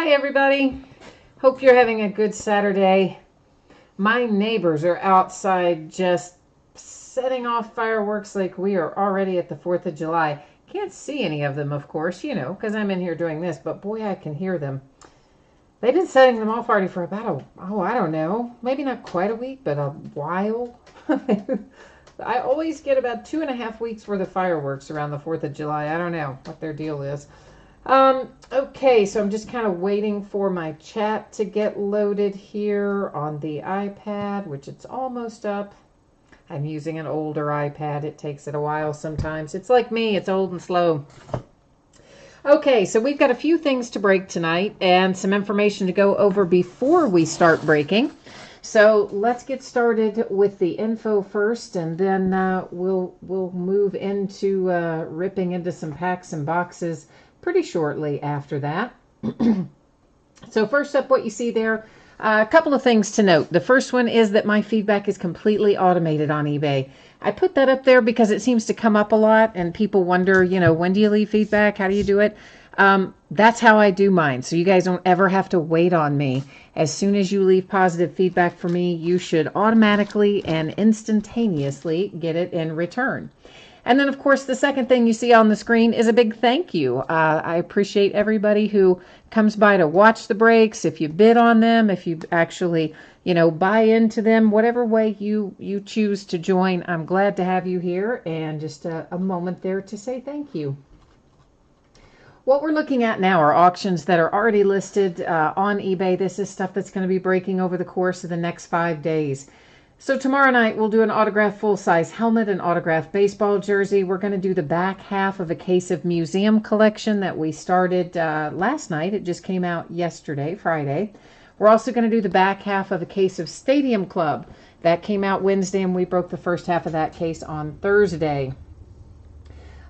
Hi everybody. Hope you're having a good Saturday. My neighbors are outside just setting off fireworks like we are already at the 4th of July. Can't see any of them, of course, because I'm in here doing this, but boy, I can hear them. They've been setting them off already for about I don't know, maybe not quite a week, but a while. I always get about 2.5 weeks worth of fireworks around the 4th of July. I don't know what their deal is. Okay, so I'm just kind of waiting for my chat to get loaded here on the iPad, which it's almost up. I'm using an older iPad. It takes it a while sometimes. It's like me, it's old and slow. Okay, so we've got a few things to break tonight and some information to go over before we start breaking. So let's get started with the info first, and then we'll move into ripping into some packs and boxes pretty shortly after that. So first up, what you see there, a couple of things to note. The first one is that my feedback is completely automated on eBay. I put that up there because it seems to come up a lot and people wonder, when do you leave feedback? How do you do it? That's how I do mine. So you guys don't ever have to wait on me. As soon as you leave positive feedback for me, you should automatically and instantaneously get it in return. And then, of course, the second thing you see on the screen is a big thank you. I appreciate everybody who comes by to watch the breaks, if you bid on them, if you actually, buy into them, whatever way you choose to join. I'm glad to have you here, and just a moment there to say thank you. What we're looking at now are auctions that are already listed on eBay. This is stuff that's going to be breaking over the course of the next 5 days. So tomorrow night we'll do an autographed full-size helmet, an autographed baseball jersey. We're going to do the back half of a case of museum collection that we started last night. It just came out yesterday, Friday. We're also going to do the back half of a case of Stadium Club. That came out Wednesday, and we broke the first half of that case on Thursday.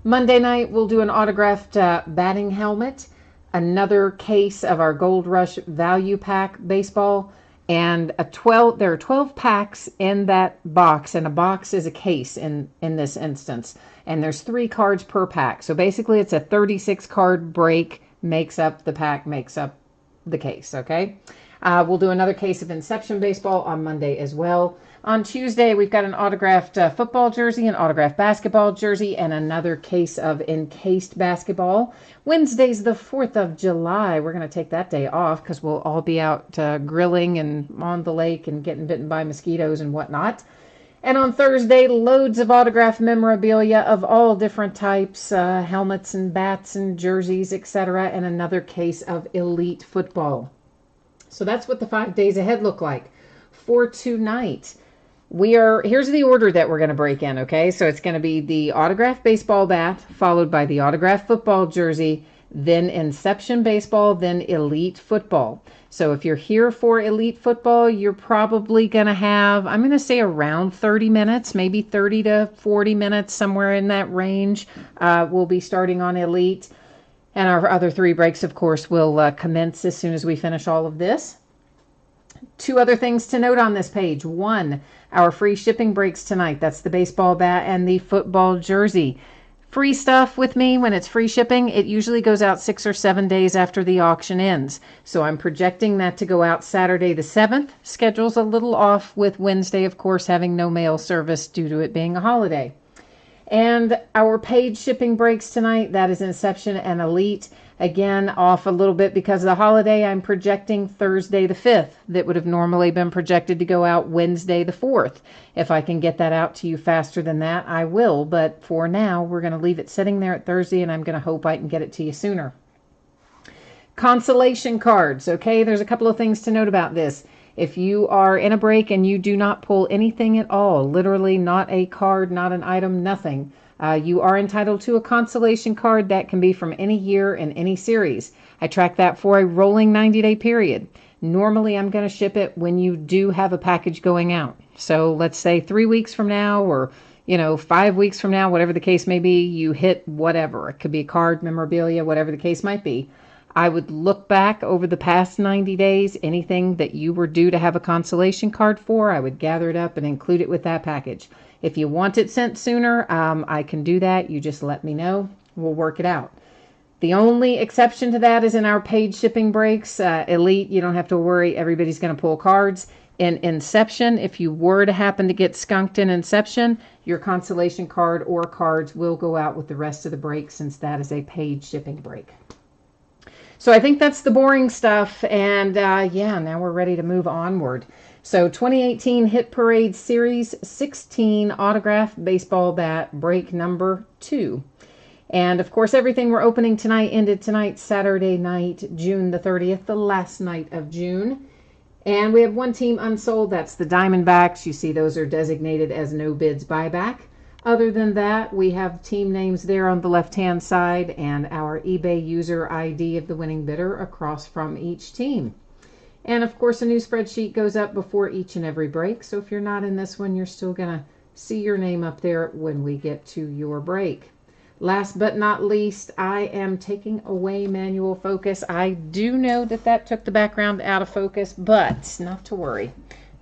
Monday night we'll do an autographed batting helmet, another case of our Gold Rush Value Pack baseball, and there are 12 packs in that box, and a box is a case in this instance, and there's 3 cards per pack. So basically it's a 36 card break, makes up the pack, makes up the case. Okay, we'll do another case of Inception baseball on Monday as well. On Tuesday, we've got an autographed football jersey, an autographed basketball jersey, and another case of encased basketball. Wednesday's the 4th of July. We're going to take that day off because we'll all be out grilling and on the lake and getting bitten by mosquitoes and whatnot. And on Thursday, loads of autographed memorabilia of all different types, helmets and bats and jerseys, etc., and another case of elite football. So that's what the 5 days ahead look like. For tonight, here's the order that we're going to break in, okay? So it's going to be the autographed baseball bat, followed by the autographed football jersey, then Inception baseball, then elite football. So if you're here for elite football, you're probably going to have, I'm going to say around 30 minutes, maybe 30 to 40 minutes, somewhere in that range. We'll be starting on elite. And our other 3 breaks, of course, will commence as soon as we finish all of this. 2 other things to note on this page. 1, our free shipping breaks tonight. That's the baseball bat and the football jersey. Free stuff with me, when it's free shipping, it usually goes out 6 or 7 days after the auction ends. So I'm projecting that to go out Saturday the 7th. Schedule's a little off with Wednesday, of course, having no mail service due to it being a holiday. And our paid shipping breaks tonight, that is Inception and Elite. Again, off a little bit because of the holiday. I'm projecting Thursday the 5th. That would have normally been projected to go out Wednesday the 4th. If I can get that out to you faster than that, I will. But for now, we're going to leave it sitting there at Thursday, and I'm going to hope I can get it to you sooner. Consolation cards. Okay, there's a couple of things to note about this. If you are in a break and you do not pull anything at all, literally not a card, not an item, nothing, you are entitled to a consolation card that can be from any year and any series. I track that for a rolling 90-day period. Normally, I'm going to ship it when you do have a package going out. So let's say 3 weeks from now, or 5 weeks from now, whatever the case may be, you hit whatever. It could be a card, memorabilia, whatever the case might be. I would look back over the past 90 days, anything that you were due to have a consolation card for, I would gather it up and include it with that package. If you want it sent sooner, I can do that. You just let me know. We'll work it out. The only exception to that is in our paid shipping breaks. Elite, you don't have to worry. Everybody's going to pull cards. In Inception, if you were to happen to get skunked in Inception, your consolation card or cards will go out with the rest of the break, since that is a paid shipping break. So I think that's the boring stuff. And yeah, now we're ready to move onward. So 2018 Hit Parade Series 16 Autograph Baseball Bat break number 2. And of course, everything we're opening tonight ended tonight, Saturday night, June the 30th, the last night of June. And we have one team unsold. That's the Diamondbacks. You see those are designated as no bids buyback. Other than that, we have team names there on the left-hand side and our eBay user ID of the winning bidder across from each team. And of course, a new spreadsheet goes up before each and every break. So if you're not in this one, you're still going to see your name up there when we get to your break. Last but not least, I am taking away manual focus. I do know that that took the background out of focus, but not to worry.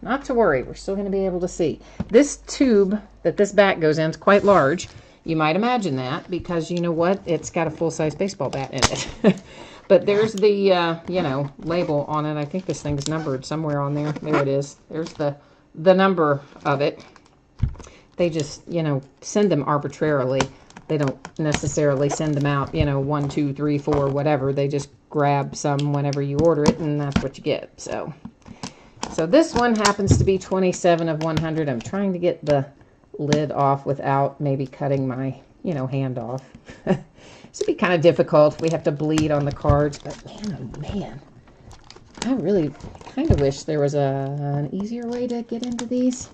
Not to worry. We're still going to be able to see. This tube that this bat goes in is quite large. You might imagine that because you know what? It's got a full-size baseball bat in it. But there's the, you know, label on it. I think this thing's numbered somewhere on there. There it is. There's the number of it. They just, you know, send them arbitrarily. They don't necessarily send them out, you know, 1, 2, 3, 4, whatever. They just grab some whenever you order it, and that's what you get. So this one happens to be 27 of 100. I'm trying to get the lid off without maybe cutting my, you know, hand off. This would be kind of difficult. We have to bleed on the cards, but man, oh man. I really kind of wish there was an easier way to get into these.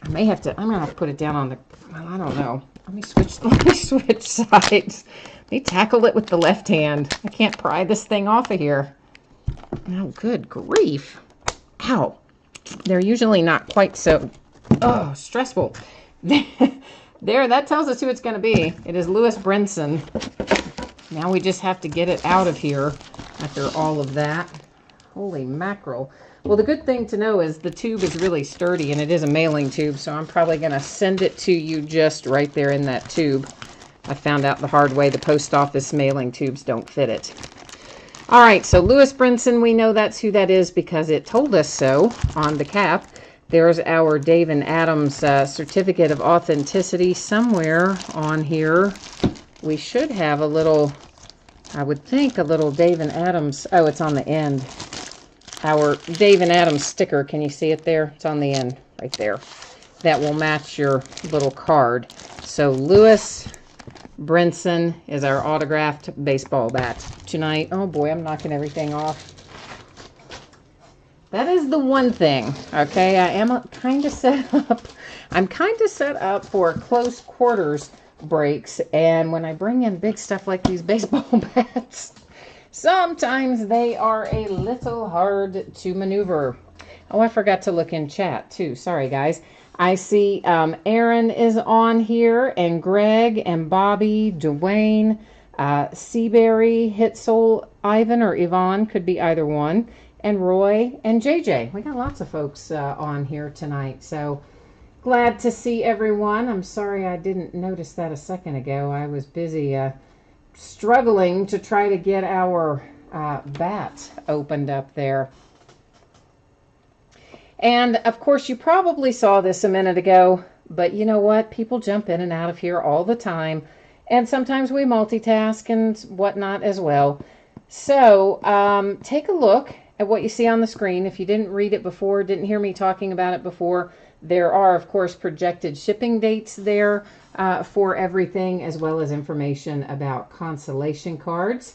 I'm going to have to put it down on the, well, I don't know. Let me switch sides. Let me tackle it with the left hand. I can't pry this thing off of here. Oh, good grief. Ow. They're usually not quite so, stressful. There, that tells us who it's going to be. It is Lewis Brinson. Now we just have to get it out of here after all of that. Holy mackerel. Well, the good thing to know is the tube is really sturdy, and it is a mailing tube, so I'm probably going to send it to you just right there in that tube. I found out the hard way the post office mailing tubes don't fit it. All right, so Lewis Brinson, we know that's who that is because it told us so on the cap. There's our Dave and Adams certificate of authenticity somewhere on here. We should have a little, I would think, a little Dave and Adams. Oh, it's on the end. Our Dave and Adams sticker. Can you see it there? It's on the end right there. That will match your little card. So Lewis Brinson is our autographed baseball bat tonight. Oh boy, I'm knocking everything off. That is the one thing, okay? I am kind of set up. I'm kind of set up for close quarters breaks, and when I bring in big stuff like these baseball bats, sometimes they are a little hard to maneuver. Oh, I forgot to look in chat too. Sorry, guys. I see Aaron is on here, and Greg, and Bobby, Dwayne, Seaberry, Hitsoul, Ivan, or Yvonne, could be either one, and Roy, and JJ. We got lots of folks on here tonight, so glad to see everyone. I'm sorry I didn't notice that a second ago. I was busy struggling to try to get our bat opened up there. And of course, you probably saw this a minute ago, but you know what? People jump in and out of here all the time, and sometimes we multitask and whatnot as well. So take a look at what you see on the screen. If you didn't read it before, didn't hear me talking about it before, there are, of course, projected shipping dates there for everything, as well as information about consolation cards.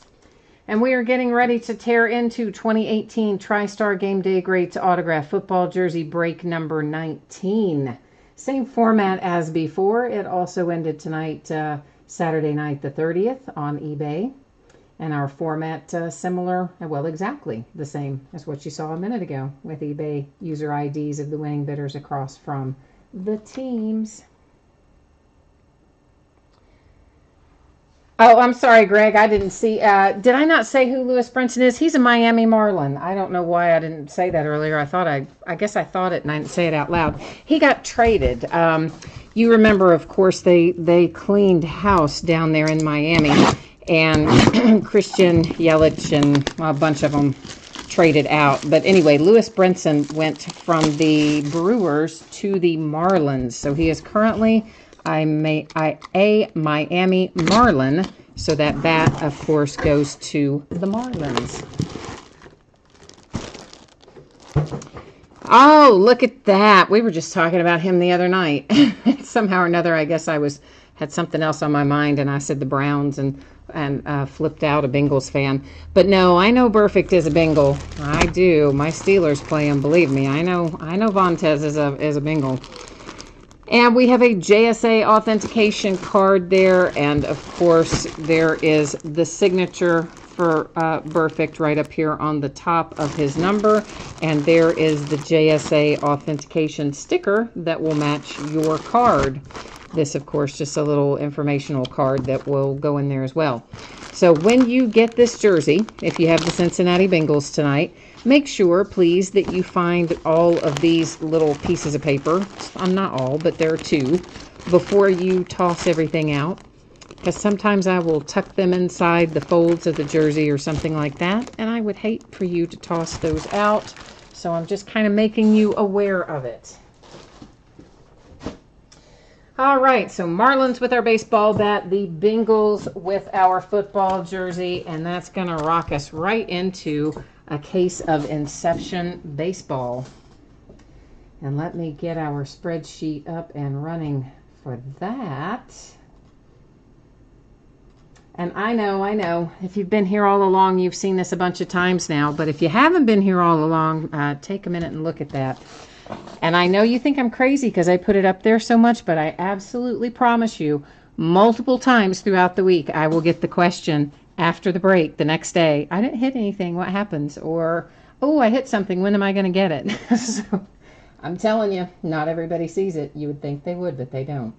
And we are getting ready to tear into 2018 TriStar Game Day Greats Autograph Football Jersey break number 19. Same format as before. It also ended tonight, Saturday night the 30th on eBay. And our format similar, well, exactly the same as what you saw a minute ago with eBay user IDs of the winning bidders across from the teams. Oh, I'm sorry, Greg. I didn't see. Did I not say who Lewis Brinson is? He's a Miami Marlin. I don't know why I didn't say that earlier. I guess I thought it and I didn't say it out loud. He got traded. You remember, of course, they cleaned house down there in Miami. and Christian Yelich and a bunch of them traded out. But anyway, Lewis Brinson went from the Brewers to the Marlins. So he is currently a Miami Marlin. So that bat, of course, goes to the Marlins. Oh, look at that. We were just talking about him the other night. Somehow or another, I guess I had something else on my mind, and I said the Browns and flipped out a Bengals fan. But no, I know Burfict is a Bengal. I do. My Steelers play him, believe me. I know Vontez is a Bengal. And we have a JSA authentication card there, and of course there is the signature for Burfict right up here on the top of his number, and there is the JSA authentication sticker that will match your card. This, of course, just a little informational card that will go in there as well. So when you get this jersey, if you have the Cincinnati Bengals tonight, make sure, please, that you find all of these little pieces of paper. Not all, but there are two, before you toss everything out. Because sometimes I will tuck them inside the folds of the jersey or something like that, and I would hate for you to toss those out. So I'm just kind of making you aware of it. All right, so Marlins with our baseball bat, the Bengals with our football jersey, and that's going to rock us right into a case of Inception baseball. And let me get our spreadsheet up and running for that. And I know, if you've been here all along, you've seen this a bunch of times now, but if you haven't been here all along, take a minute and look at that. And I know you think I'm crazy because I put it up there so much, but I absolutely promise you, multiple times throughout the week, I will get the question after the break the next day, I didn't hit anything, what happens? Or, oh, I hit something, when am I going to get it? So, I'm telling you, not everybody sees it. You would think they would, but they don't.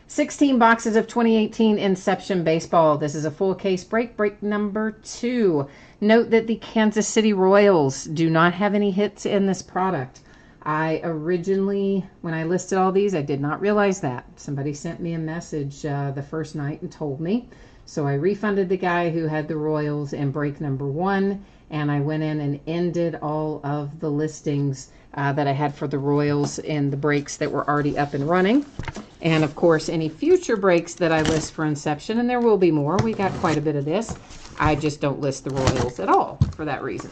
16 boxes of 2018 Inception baseball. This is a full case break number 2. Note that the Kansas City Royals do not have any hits in this product. I originally, when I listed all these, I did not realize that. Somebody sent me a message the first night and told me. So I refunded the guy who had the Royals in break number 1, and I went in and ended all of the listings that I had for the Royals in the breaks that were already up and running. And of course, any future breaks that I list for Inception, and there will be more, we got quite a bit of this, I just don't list the Royals at all for that reason.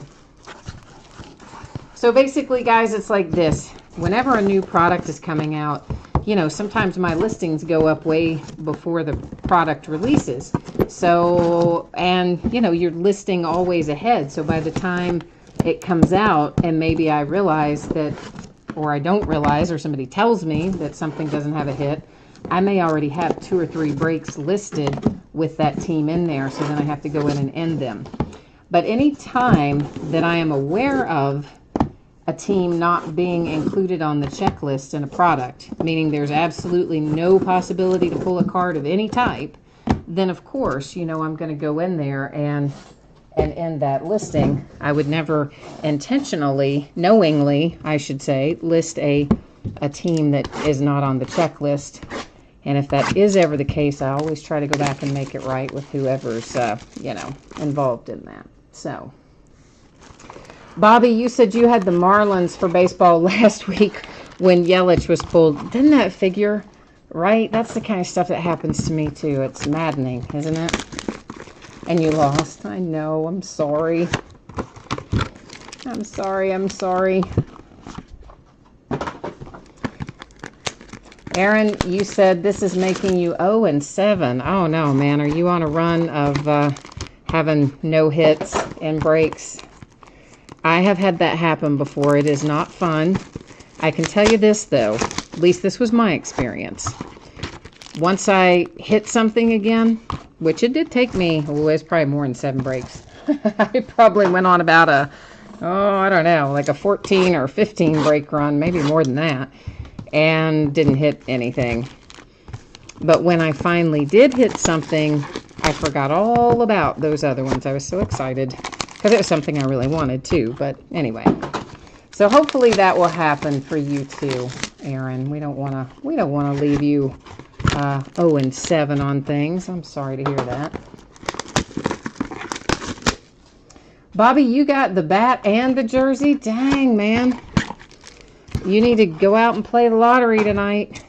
So basically, guys, it's like this. Whenever a new product is coming out, you know, sometimes my listings go up way before the product releases. So, and, you know, you're listing always ahead. So by the time it comes out and maybe I realize that, or I don't realize, or somebody tells me that something doesn't have a hit, I may already have 2 or 3 breaks listed with that team in there, so then I have to go in and end them. But any time that I am aware of a team not being included on the checklist in a product, meaning there's absolutely no possibility to pull a card of any type, then of course, you know, I'm going to go in there and end that listing. I would never intentionally, knowingly, I should say, list a team that is not on the checklist. And if that is ever the case, I always try to go back and make it right with whoever's, you know, involved in that. So, Bobby, you said you had the Marlins for baseball last week when Yelich was pulled. Didn't that figure right? That's the kind of stuff that happens to me, too. It's maddening, isn't it? And you lost. I know. I'm sorry. I'm sorry. Aaron, you said this is making you 0-7. Oh, no, man. Are you on a run of having no hits and breaks? I have had that happen before. It is not fun. I can tell you this, though. At least this was my experience. Once I hit something again, which it did take me, oh, it's probably more than 7 breaks. I probably went on about I don't know, like a 14 or 15 break run, maybe more than that, and didn't hit anything. But when I finally did hit something, I forgot all about those other ones. I was so excited because it was something I really wanted too. But anyway, so hopefully that will happen for you too, Aaron. We don't want to leave you and 7 on things. I'm sorry to hear that. Bobby, you got the bat and the jersey? Dang, man. You need to go out and play the lottery tonight.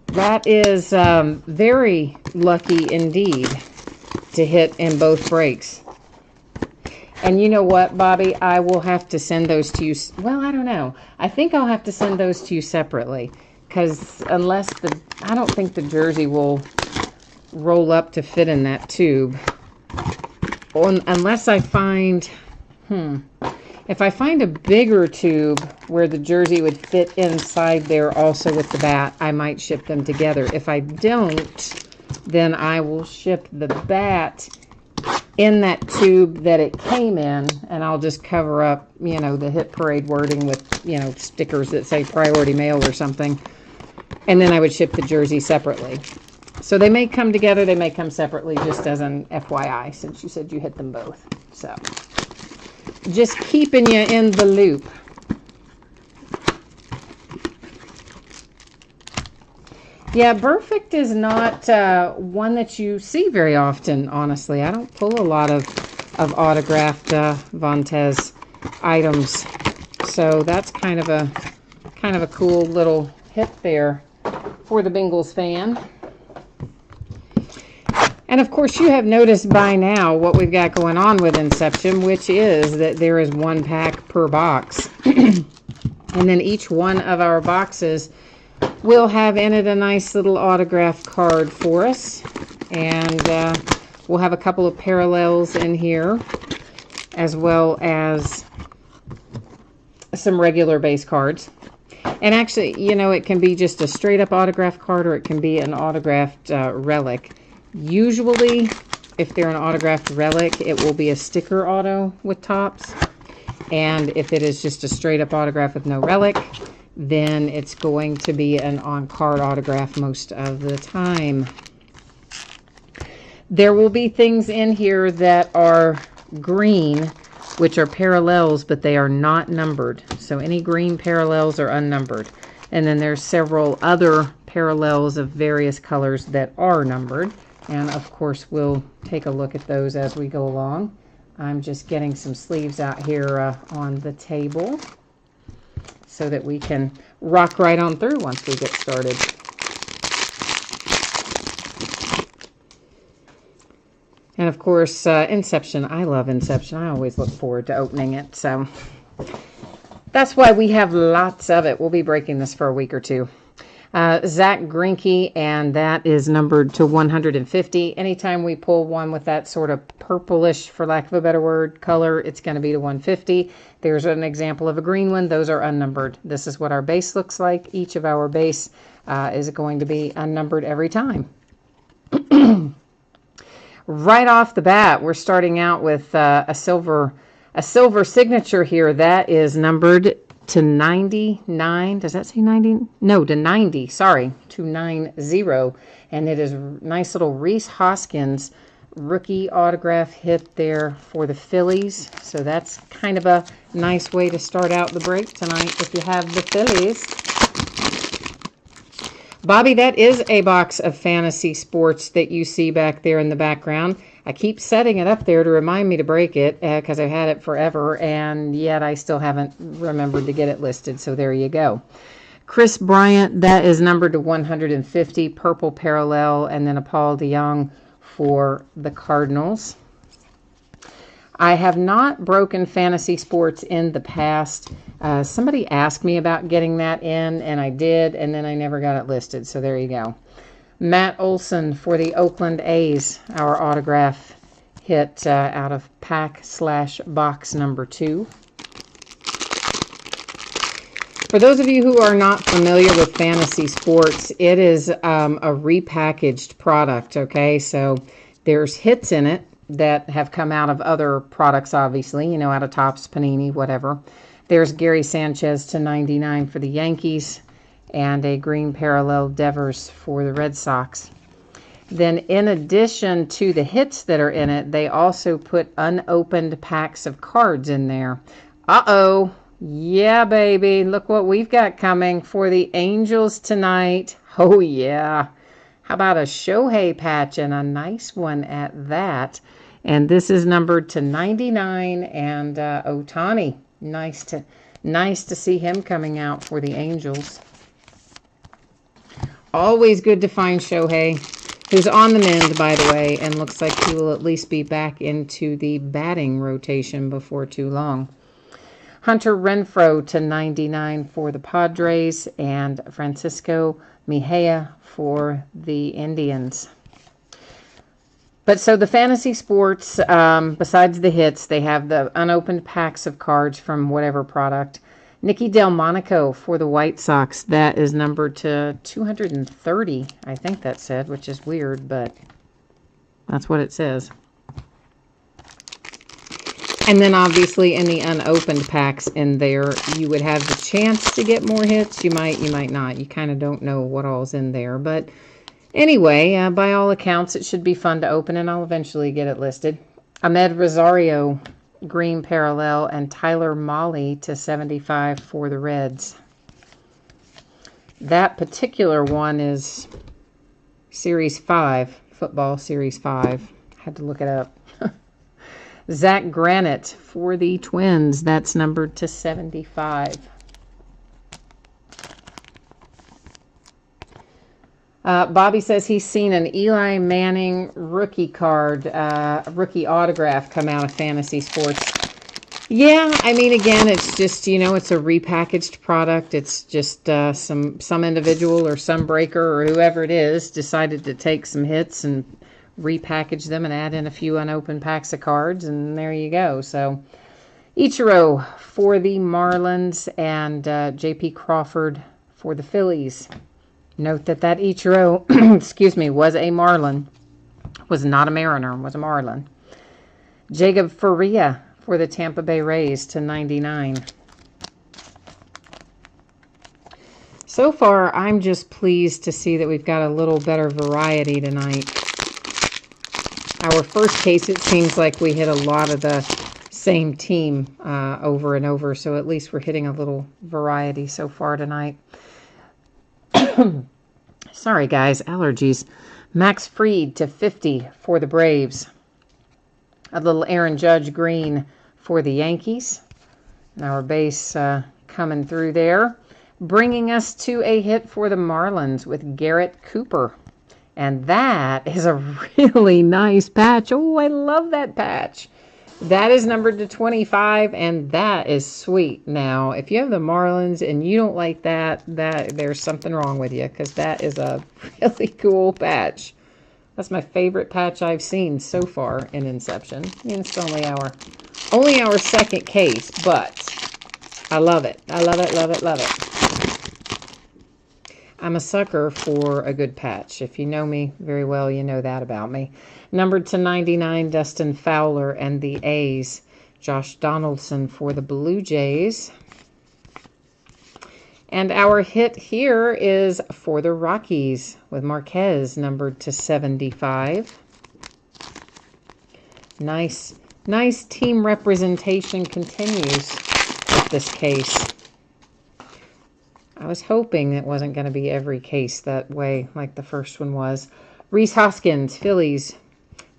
That is very lucky indeed to hit in both breaks. And you know what, Bobby? I will have to send those to you. Well, I don't know. I think I'll have to send those to you separately. Because I don't think the jersey will roll up to fit in that tube. Unless I find, if I find a bigger tube where the jersey would fit inside there also with the bat, I might ship them together. If I don't, then I will ship the bat in that tube that it came in, and I'll just cover up, the Hit Parade wording with, stickers that say priority mail or something. And then I would ship the jersey separately. So they may come together, they may come separately, just as an FYI, since you said you hit them both. So, just keeping you in the loop. Yeah, Perfect is not one that you see very often, honestly. I don't pull a lot of autographed Vontaze items. So that's kind of a cool little hit there for the Bengals fan. And of course, you have noticed by now what we've got going on with Inception, which is that there is 1 pack per box. And then each one of our boxes will have in it a nice little autograph card for us. And we'll have a couple of parallels in here, as well as some regular base cards. And actually, it can be just a straight up autograph card, or it can be an autographed relic. Usually, if they're an autographed relic, it will be a sticker auto with tops. And if it is just a straight up autograph with no relic, then it's going to be an on-card autograph most of the time. There will be things in here that are green, which are parallels, but they are not numbered. So any green parallels are unnumbered. And then there's several other parallels of various colors that are numbered. And of course, we'll take a look at those as we go along. I'm just getting some sleeves out here on the table so that we can rock right on through once we get started. And of course, Inception. I love Inception. I always look forward to opening it. So that's why we have lots of it. We'll be breaking this for a week or two. Zach Greinke, and that is numbered to 150. Anytime we pull one with that sort of purplish, for lack of a better word, color, it's going to be to 150. There's an example of a green one. Those are unnumbered. This is what our base looks like. Each of our base is going to be unnumbered every time. Right off the bat, we're starting out with a silver signature here. That is numbered to 99. Does that say 90? No, to 90. Sorry, to 90. And it is a nice little Reese Hoskins rookie autograph hit there for the Phillies. So that's kind of a nice way to start out the break tonight if you have the Phillies. Bobby, that is a box of fantasy sports that you see back there in the background. I keep setting it up there to remind me to break it because I've had it forever, and yet I still haven't remembered to get it listed, so there you go. Chris Bryant, that is numbered to 150, purple parallel, and then a Paul DeJong for the Cardinals. I have not broken fantasy sports in the past. Somebody asked me about getting that in, and I did, and then I never got it listed, so there you go. Matt Olson for the Oakland A's, our autograph hit out of pack/box number 2. For those of you who are not familiar with fantasy sports, it is a repackaged product, okay? So there's hits in it that have come out of other products, obviously, out of Topps, Panini, whatever. There's Gary Sanchez to 99 for the Yankees, and a green parallel Devers for the Red Sox. Then in addition to the hits that are in it, they also put unopened packs of cards in there. Uh-oh, Yeah, baby. Look what we've got coming for the Angels tonight. Oh, yeah. How about a Shohei patch, and a nice one at that? And this is numbered to 99, and Ohtani. Nice to see him coming out for the Angels. Always good to find Shohei, who's on the mend, by the way, and looks like he will at least be back into the batting rotation before too long. Hunter Renfroe to 99 for the Padres, and Francisco Mejia for the Indians. But so the fantasy sports, besides the hits, they have the unopened packs of cards from whatever product. Nicky Delmonico for the White Sox. That is numbered to 230, I think that said, which is weird, but that's what it says. And then obviously in the unopened packs in there, you would have the chance to get more hits. You might not. You kind of don't know what all's in there. But anyway, by all accounts, it should be fun to open, and I'll eventually get it listed. Ahmed Rosario, green parallel, and Tyler Mahle to 75 for the Reds. That particular one is Series 5, football Series 5. Had to look it up. Zach Granite for the Twins. That's numbered to 75. Bobby says he's seen an Eli Manning rookie card, rookie autograph come out of Fantasy Sports. Yeah, I mean, again, it's just, it's a repackaged product. It's just some individual or some breaker or whoever it is decided to take some hits and repackage them and add in a few unopened packs of cards, and there you go. So Ichiro for the Marlins, and J.P. Crawford for the Phillies. Note that Ichiro, excuse me, was a Marlin. Was not a Mariner, was a Marlin. Jacob Faria for the Tampa Bay Rays to 99. So far, I'm just pleased to see that we've got a little better variety tonight. Our first case, it seems like we hit a lot of the same team over and over, so at least we're hitting a little variety so far tonight. Sorry, guys, allergies. Max Fried to 50 for the Braves. A little Aaron Judge green for the Yankees. And our base coming through there. Bringing us to a hit for the Marlins with Garrett Cooper. And that is a really nice patch. Oh, I love that patch. That is numbered to 25, and that is sweet. Now, if you have the Marlins and you don't like that there's something wrong with you, because that is a really cool patch. That's my favorite patch I've seen so far in Inception. I mean, it's only our second case, but I love it. I love it, love it, love it. I'm a sucker for a good patch. If you know me very well, you know that about me. Numbered to 99, Dustin Fowler and the A's. Josh Donaldson for the Blue Jays. And our hit here is for the Rockies with Marquez, numbered to 75. Nice team representation continues with this case. I was hoping it wasn't going to be every case that way like the first one was. Rhys Hoskins, Phillies.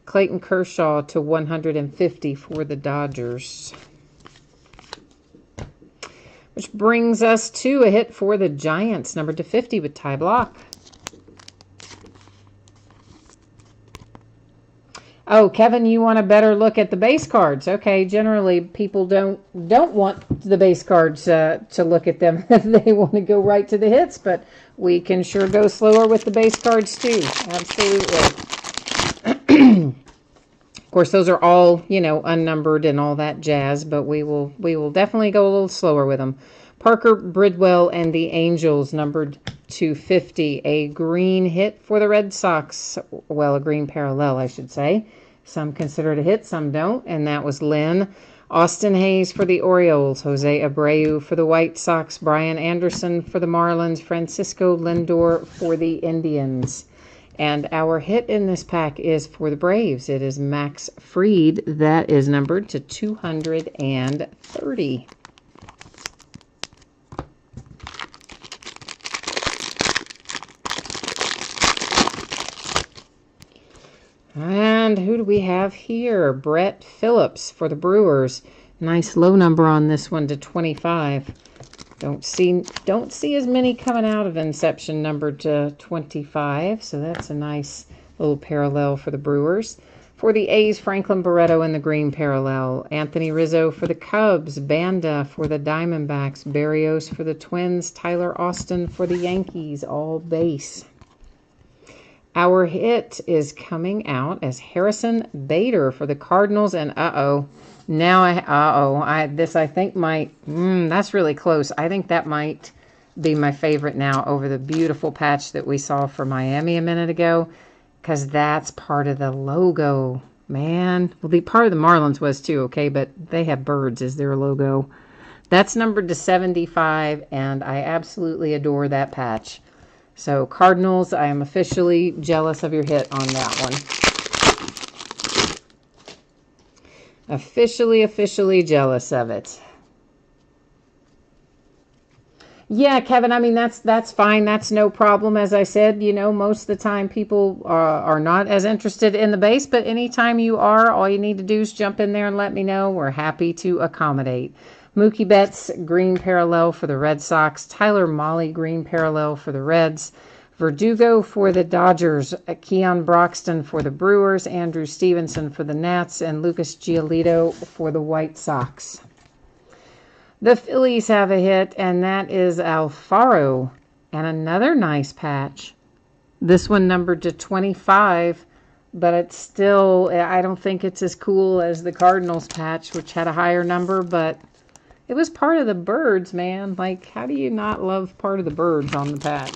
Clayton Kershaw to 150 for the Dodgers. Which brings us to a hit for the Giants, numbered to 50 with Ty Block. Oh, Kevin, you want a better look at the base cards. Okay, generally people don't want the base cards to look at them. They want to go right to the hits, but we can sure go slower with the base cards too. Absolutely. Of course, those are all, unnumbered and all that jazz, but we will definitely go a little slower with them. Parker Bridwell and the Angels, numbered to 50. A green hit for the Red Sox. Well, a green parallel, I should say. Some consider it a hit, some don't, and that was Lynn. Austin Hayes for the Orioles. Jose Abreu for the White Sox. Brian Anderson for the Marlins. Francisco Lindor for the Indians. And our hit in this pack is for the Braves. It is Max Fried. That is numbered to 230. And who do we have here? Brett Phillips for the Brewers. Nice low number on this one to 25. Don't see as many coming out of Inception numbered to 25, so that's a nice little parallel for the Brewers. For the A's, Franklin Barreto in the green parallel. Anthony Rizzo for the Cubs. Banda for the Diamondbacks. Berrios for the Twins. Tyler Austin for the Yankees, all base. Our hit is coming out as Harrison Bader for the Cardinals, and this I think might, that's really close. I think that might be my favorite now over the beautiful patch that we saw for Miami a minute ago, because that's part of the logo, man. Well, the part of the Marlins was too, okay, but they have birds as their logo. That's numbered to 75, and I absolutely adore that patch. So, Cardinals, I am officially jealous of your hit on that one. Officially jealous of it. Yeah, Kevin, I mean, that's fine. That's no problem. As I said, you know, most of the time people are not as interested in the base, but anytime you are, all you need to do is jump in there and let me know. We're happy to accommodate. Mookie Betts, green parallel for the Red Sox. Tyler Mahle, green parallel for the Reds. Verdugo for the Dodgers. Keon Broxton for the Brewers. Andrew Stevenson for the Nats. And Lucas Giolito for the White Sox. The Phillies have a hit, and that is Alfaro. And another nice patch. This one numbered to 25. But it's still, I don't think it's as cool as the Cardinals patch, which had a higher number, but it was part of the birds, man. Like, how do you not love part of the birds on the patch?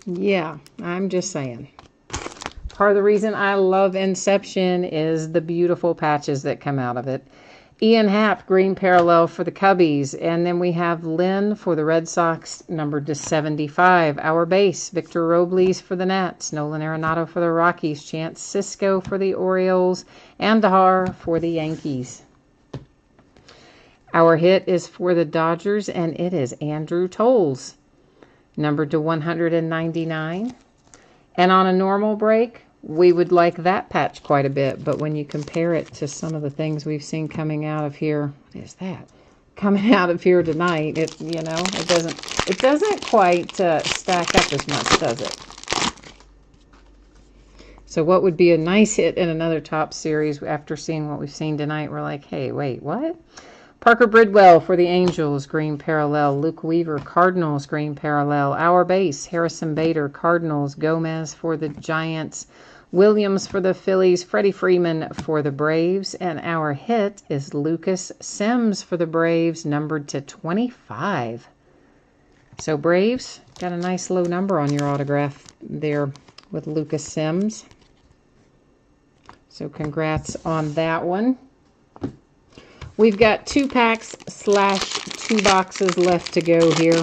Yeah, I'm just saying. Part of the reason I love Inception is the beautiful patches that come out of it. Ian Happ, green parallel for the Cubbies. And then we have Lynn for the Red Sox, numbered to 75. Our base, Victor Robles for the Nats. Nolan Arenado for the Rockies. Chance Sisco for the Orioles. And Dahar for the Yankees. Our hit is for the Dodgers, and it is Andrew Tolles, numbered to 199. And on a normal break, we would like that patch quite a bit, but when you compare it to some of the things we've seen coming out of here, what is that? Coming out of here tonight, it doesn't quite stack up as much, does it? So what would be a nice hit in another top series after seeing what we've seen tonight? We're like, hey, wait, what? Parker Bridwell for the Angels, green parallel. Luke Weaver, Cardinals, green parallel. Our base, Harrison Bader, Cardinals. Gomez for the Giants. Williams for the Phillies. Freddie Freeman for the Braves. And our hit is Lucas Sims for the Braves, numbered to 25. So Braves, got a nice low number on your autograph there with Lucas Sims. So congrats on that one. We've got 2 packs / 2 boxes left to go here.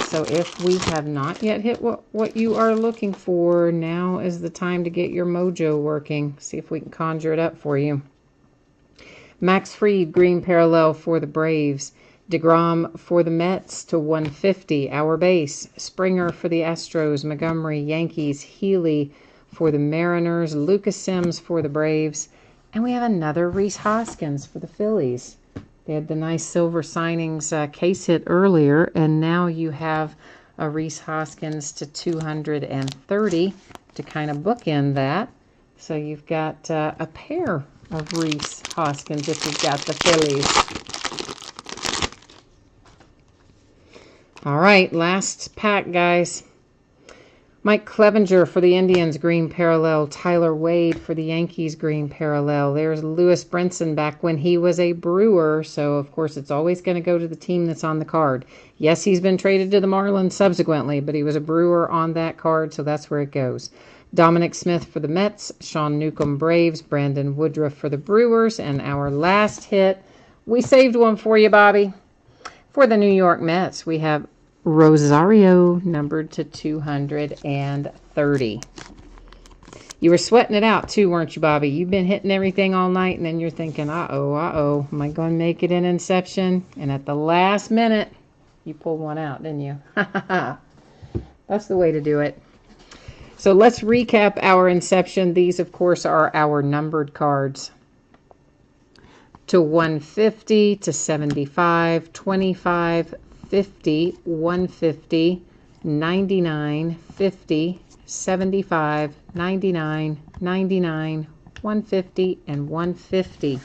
So if we have not yet hit what you are looking for, now is the time to get your mojo working. See if we can conjure it up for you. Max Fried, green parallel for the Braves. DeGrom for the Mets to 150. Our base. Springer for the Astros. Montgomery, Yankees. Healy for the Mariners. Lucas Sims for the Braves. And we have another Rhys Hoskins for the Phillies. They had the nice silver signings case hit earlier, and now you have a Rhys Hoskins to 230 to kind of bookend that. So you've got a pair of Rhys Hoskins if you've got the Phillies. All right, last pack, guys. Mike Clevenger for the Indians, green parallel. Tyler Wade for the Yankees, green parallel. There's Lewis Brinson back when he was a Brewer, so of course it's always going to go to the team that's on the card. Yes, he's been traded to the Marlins subsequently, but he was a Brewer on that card, so that's where it goes. Dominic Smith for the Mets, Sean Newcomb Braves, Brandon Woodruff for the Brewers, and our last hit, we saved one for you, Bobby. For the New York Mets, we have Rosario, numbered to 230. You were sweating it out too, weren't you, Bobby? You've been hitting everything all night, and then you're thinking, uh-oh, am I going to make it in Inception? And at the last minute, you pulled one out, didn't you? That's the way to do it. So let's recap our Inception. These, of course, are our numbered cards. To 150, to 75, 25, 50, 150, 99, 50, 75, 99, 99, 150, and 150.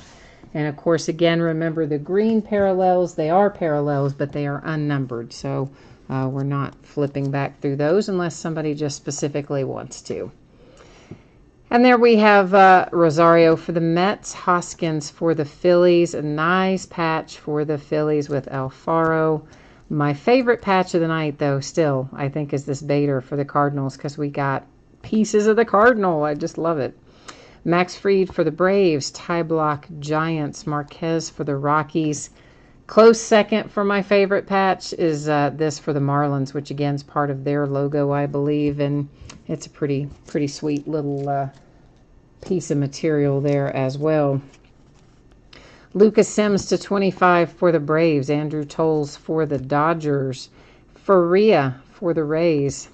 And of course, again, remember the green parallels, they are parallels, but they are unnumbered. So we're not flipping back through those unless somebody just specifically wants to. And there we have Rosario for the Mets, Hoskins for the Phillies, a nice patch for the Phillies with Alfaro. My favorite patch of the night, though, still, I think, is this Bader for the Cardinals because we got pieces of the Cardinal. I just love it. Max Fried for the Braves, Ty Block Giants, Marquez for the Rockies. Close second for my favorite patch is this for the Marlins, which again is part of their logo, I believe, and it's a pretty sweet little piece of material there as well. Lucas Sims to 25 for the Braves, Andrew Tolles for the Dodgers, Faria for the Rays,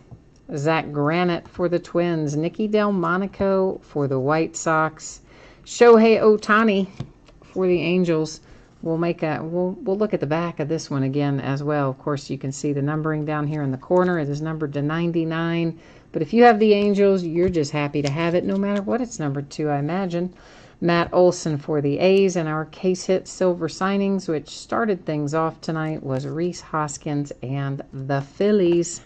Zach Granite for the Twins, Nicky Delmonico for the White Sox, Shohei Ohtani for the Angels. We'll look at the back of this one again as well. Of course, you can see the numbering down here in the corner. It is numbered to 99. But if you have the Angels, you're just happy to have it no matter what it's numbered to, I imagine. Matt Olson for the A's, and our case hit silver signings, which started things off tonight, was Rhys Hoskins and the Phillies.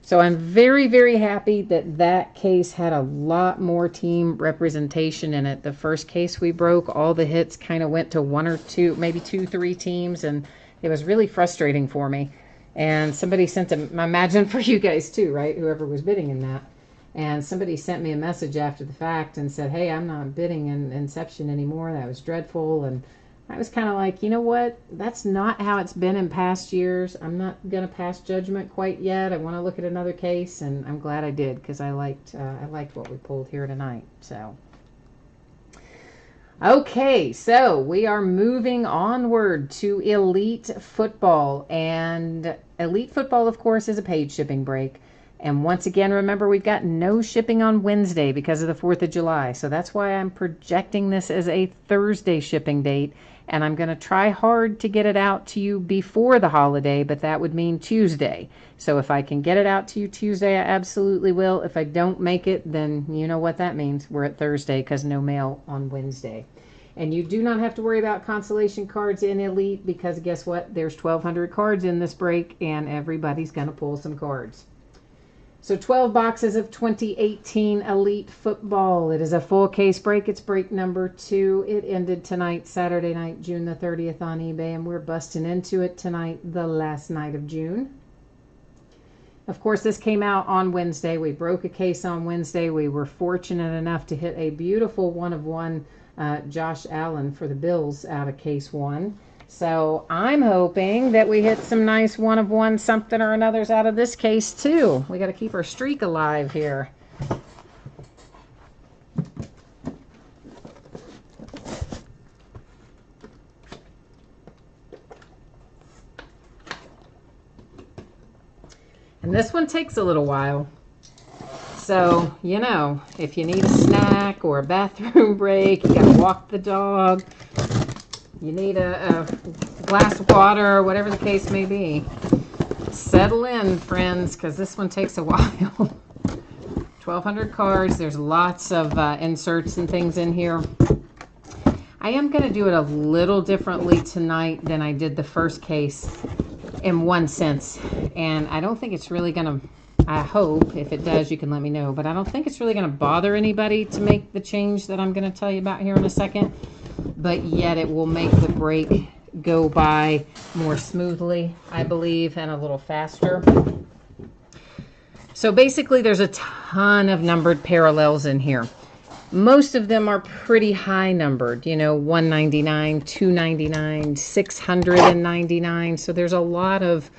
So I'm very, very happy that that case had a lot more team representation in it. The first case we broke, all the hits kind of went to one or two, maybe 2, 3 teams, and it was really frustrating for me. And somebody sent I imagine for you guys too, right? Whoever was bidding in that. And somebody sent me a message after the fact and said, hey, I'm not bidding in Inception anymore. That was dreadful. And I was kind of like, you know what? That's not how it's been in past years. I'm not going to pass judgment quite yet. I want to look at another case, and I'm glad I did because I liked what we pulled here tonight. So, okay, so we are moving onward to Elite Football. And Elite Football, of course, is a paid shipping break. And once again, remember, we've got no shipping on Wednesday because of the 4th of July. So that's why I'm projecting this as a Thursday shipping date. And I'm going to try hard to get it out to you before the holiday, but that would mean Tuesday. So if I can get it out to you Tuesday, I absolutely will. If I don't make it, then you know what that means. We're at Thursday because no mail on Wednesday. And you do not have to worry about consolation cards in Elite because guess what? There's 1,200 cards in this break, and everybody's going to pull some cards. So 12 boxes of 2018 Elite Football. It is a full case break. It's break number 2. It ended tonight, Saturday night, June the 30th on eBay, and we're busting into it tonight, the last night of June. Of course, this came out on Wednesday. We broke a case on Wednesday. We were fortunate enough to hit a beautiful 1-of-1 Josh Allen for the Bills out of case 1. So I'm hoping that we hit some nice 1-of-1 something or another's out of this case too. We got to keep our streak alive here. And this one takes a little while. So, you know, if you need a snack or a bathroom break, you got to walk the dog, you need a glass of water, or whatever the case may be. Settle in, friends, because this one takes a while. 1,200 cards. There's lots of inserts and things in here. I am going to do it a little differently tonight than I did the first case in one sense. And I don't think it's really going to, I hope, if it does, you can let me know. But I don't think it's really going to bother anybody to make the change that I'm going to tell you about here in a second. But yet it will make the break go by more smoothly, I believe, and a little faster. So basically there's a ton of numbered parallels in here. Most of them are pretty high numbered, you know, 199, 299, 699. So there's a lot of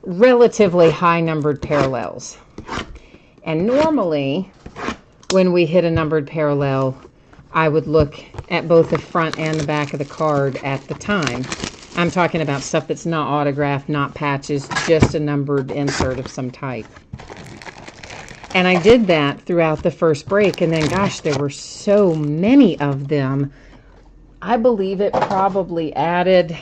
relatively high numbered parallels. And normally when we hit a numbered parallel, I would look at both the front and the back of the card at the time. I'm talking about stuff that's not autographed, not patches, just a numbered insert of some type. And I did that throughout the first break, and then, gosh, there were so many of them. I believe it probably added,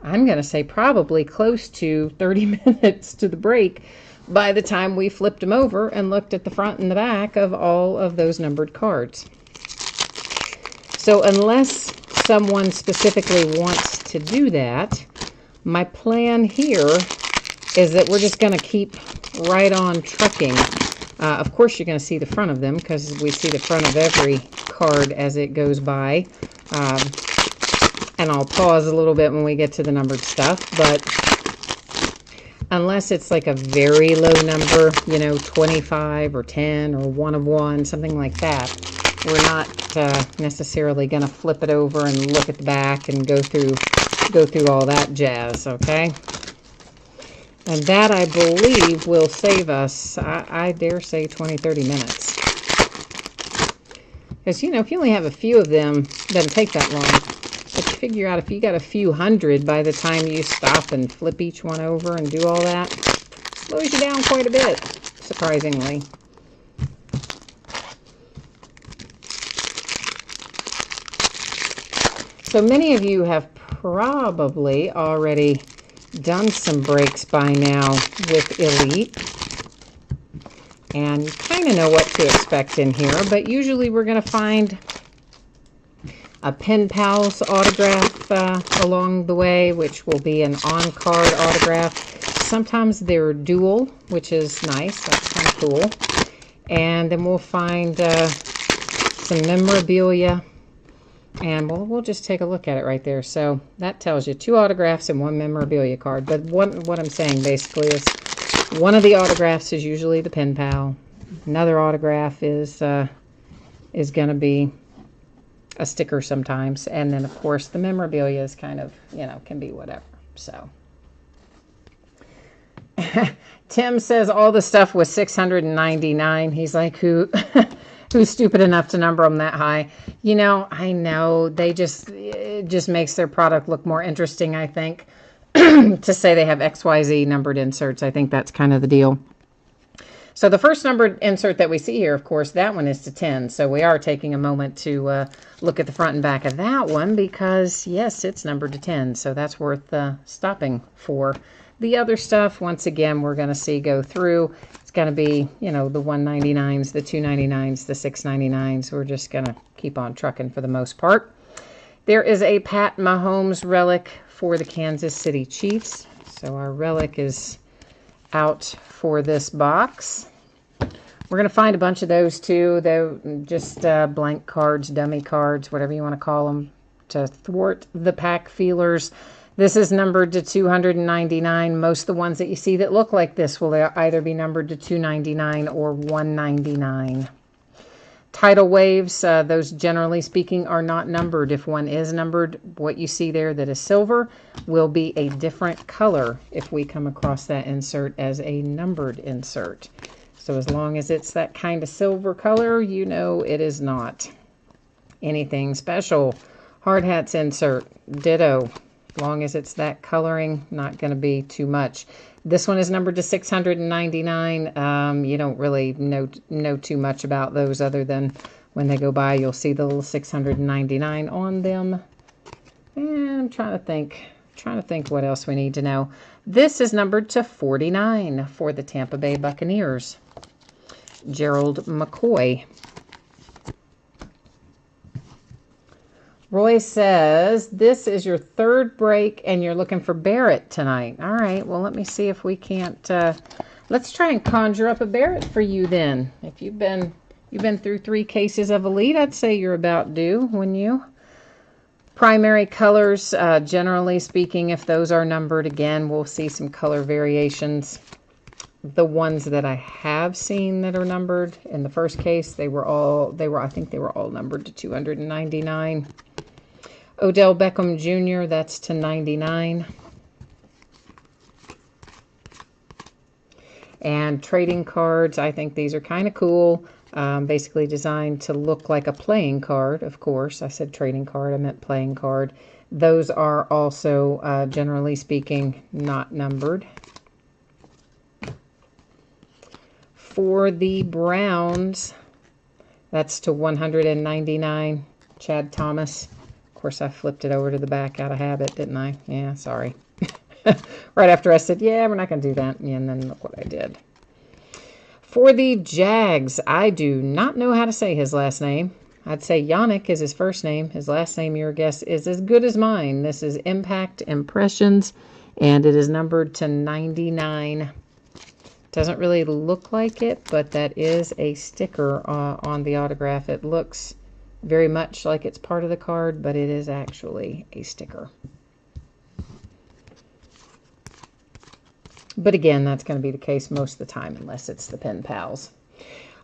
I'm going to say probably close to 30 minutes to the break by the time we flipped them over and looked at the front and the back of all of those numbered cards. So unless someone specifically wants to do that, my plan here is that we're just going to keep right on trucking. Of course, you're going to see the front of them because we see the front of every card as it goes by. And I'll pause a little bit when we get to the numbered stuff, but unless it's like a very low number, you know, 25 or 10 or 1 of 1, something like that, we're not necessarily going to flip it over and look at the back and go through all that jazz, okay? And that, I believe, will save us, I dare say, 20, 30 minutes. Because, you know, if you only have a few of them, it doesn't take that long. But you figure out if you got a few hundred by the time you stop and flip each one over and do all that, slows you down quite a bit, surprisingly. So many of you have probably already done some breaks by now with Elite. And you kind of know what to expect in here, but usually we're going to find a Pen Pals autograph along the way, which will be an on-card autograph. Sometimes they're dual, which is nice. That's kind of cool. And then we'll find some memorabilia. And we'll just take a look at it right there. So that tells you 2 autographs and 1 memorabilia card. But what I'm saying basically is one of the autographs is usually the Pen Pal. Another autograph is going to be a sticker sometimes. And then, of course, the memorabilia is kind of, you know, can be whatever. So Tim says all the stuff was $699. He's like, who's stupid enough to number them that high? You know, I know it just makes their product look more interesting, I think, to say they have XYZ numbered inserts. I think that's kind of the deal. So the first numbered insert that we see here, of course, that one is to 10. So we are taking a moment to look at the front and back of that one because, yes, it's numbered to 10. So that's worth stopping for. The other stuff, once again, we're going to see go through. It's going to be, you know, the 199s, the 299s, the 699s. We're just going to keep on trucking for the most part. There is a Pat Mahomes relic for the Kansas City Chiefs. So our relic is out for this box. We're going to find a bunch of those too. They're just blank cards, dummy cards, whatever you want to call them, to thwart the pack feelers. This is numbered to 299. Most of the ones that you see that look like this will either be numbered to 299 or 199. Tidal waves, those generally speaking are not numbered. If one is numbered, what you see there that is silver will be a different color if we come across that insert as a numbered insert. So as long as it's that kind of silver color, you know it is not anything special. Hard hats insert, ditto. As long as it's that coloring, not going to be too much. This one is numbered to 699. You don't really know too much about those other than when they go by, you'll see the little 699 on them. And I'm trying to think what else we need to know. This is numbered to 49 for the Tampa Bay Buccaneers. Gerald McCoy. Roy says, this is your 3rd break and you're looking for Barrett tonight. All right, well, let me see if we can't, let's try and conjure up a Barrett for you then. If you've been through 3 cases of Elite, I'd say you're about due, wouldn't you? Primary colors, generally speaking, if those are numbered, again, we'll see some color variations. The ones that I have seen that are numbered, in the first case, I think they were all numbered to 299. Odell Beckham Jr., that's to 99. And trading cards, I think these are kind of cool. Basically designed to look like a playing card, of course. I said trading card, I meant playing card. Those are also, generally speaking, not numbered. for the Browns, that's to 199, Chad Thomas. Of course, I flipped it over to the back out of habit, didn't I? Yeah, sorry. Right after I said, yeah, we're not going to do that. And then look what I did. For the Jags, I do not know how to say his last name. I'd say Yannick is his first name. His last name, your guess, is as good as mine. This is Impact Impressions, and it is numbered to 99. Doesn't really look like it, but that is a sticker on the autograph. It looks very much like it's part of the card, but it is actually a sticker. But again, that's going to be the case most of the time, unless it's the Pen Pals.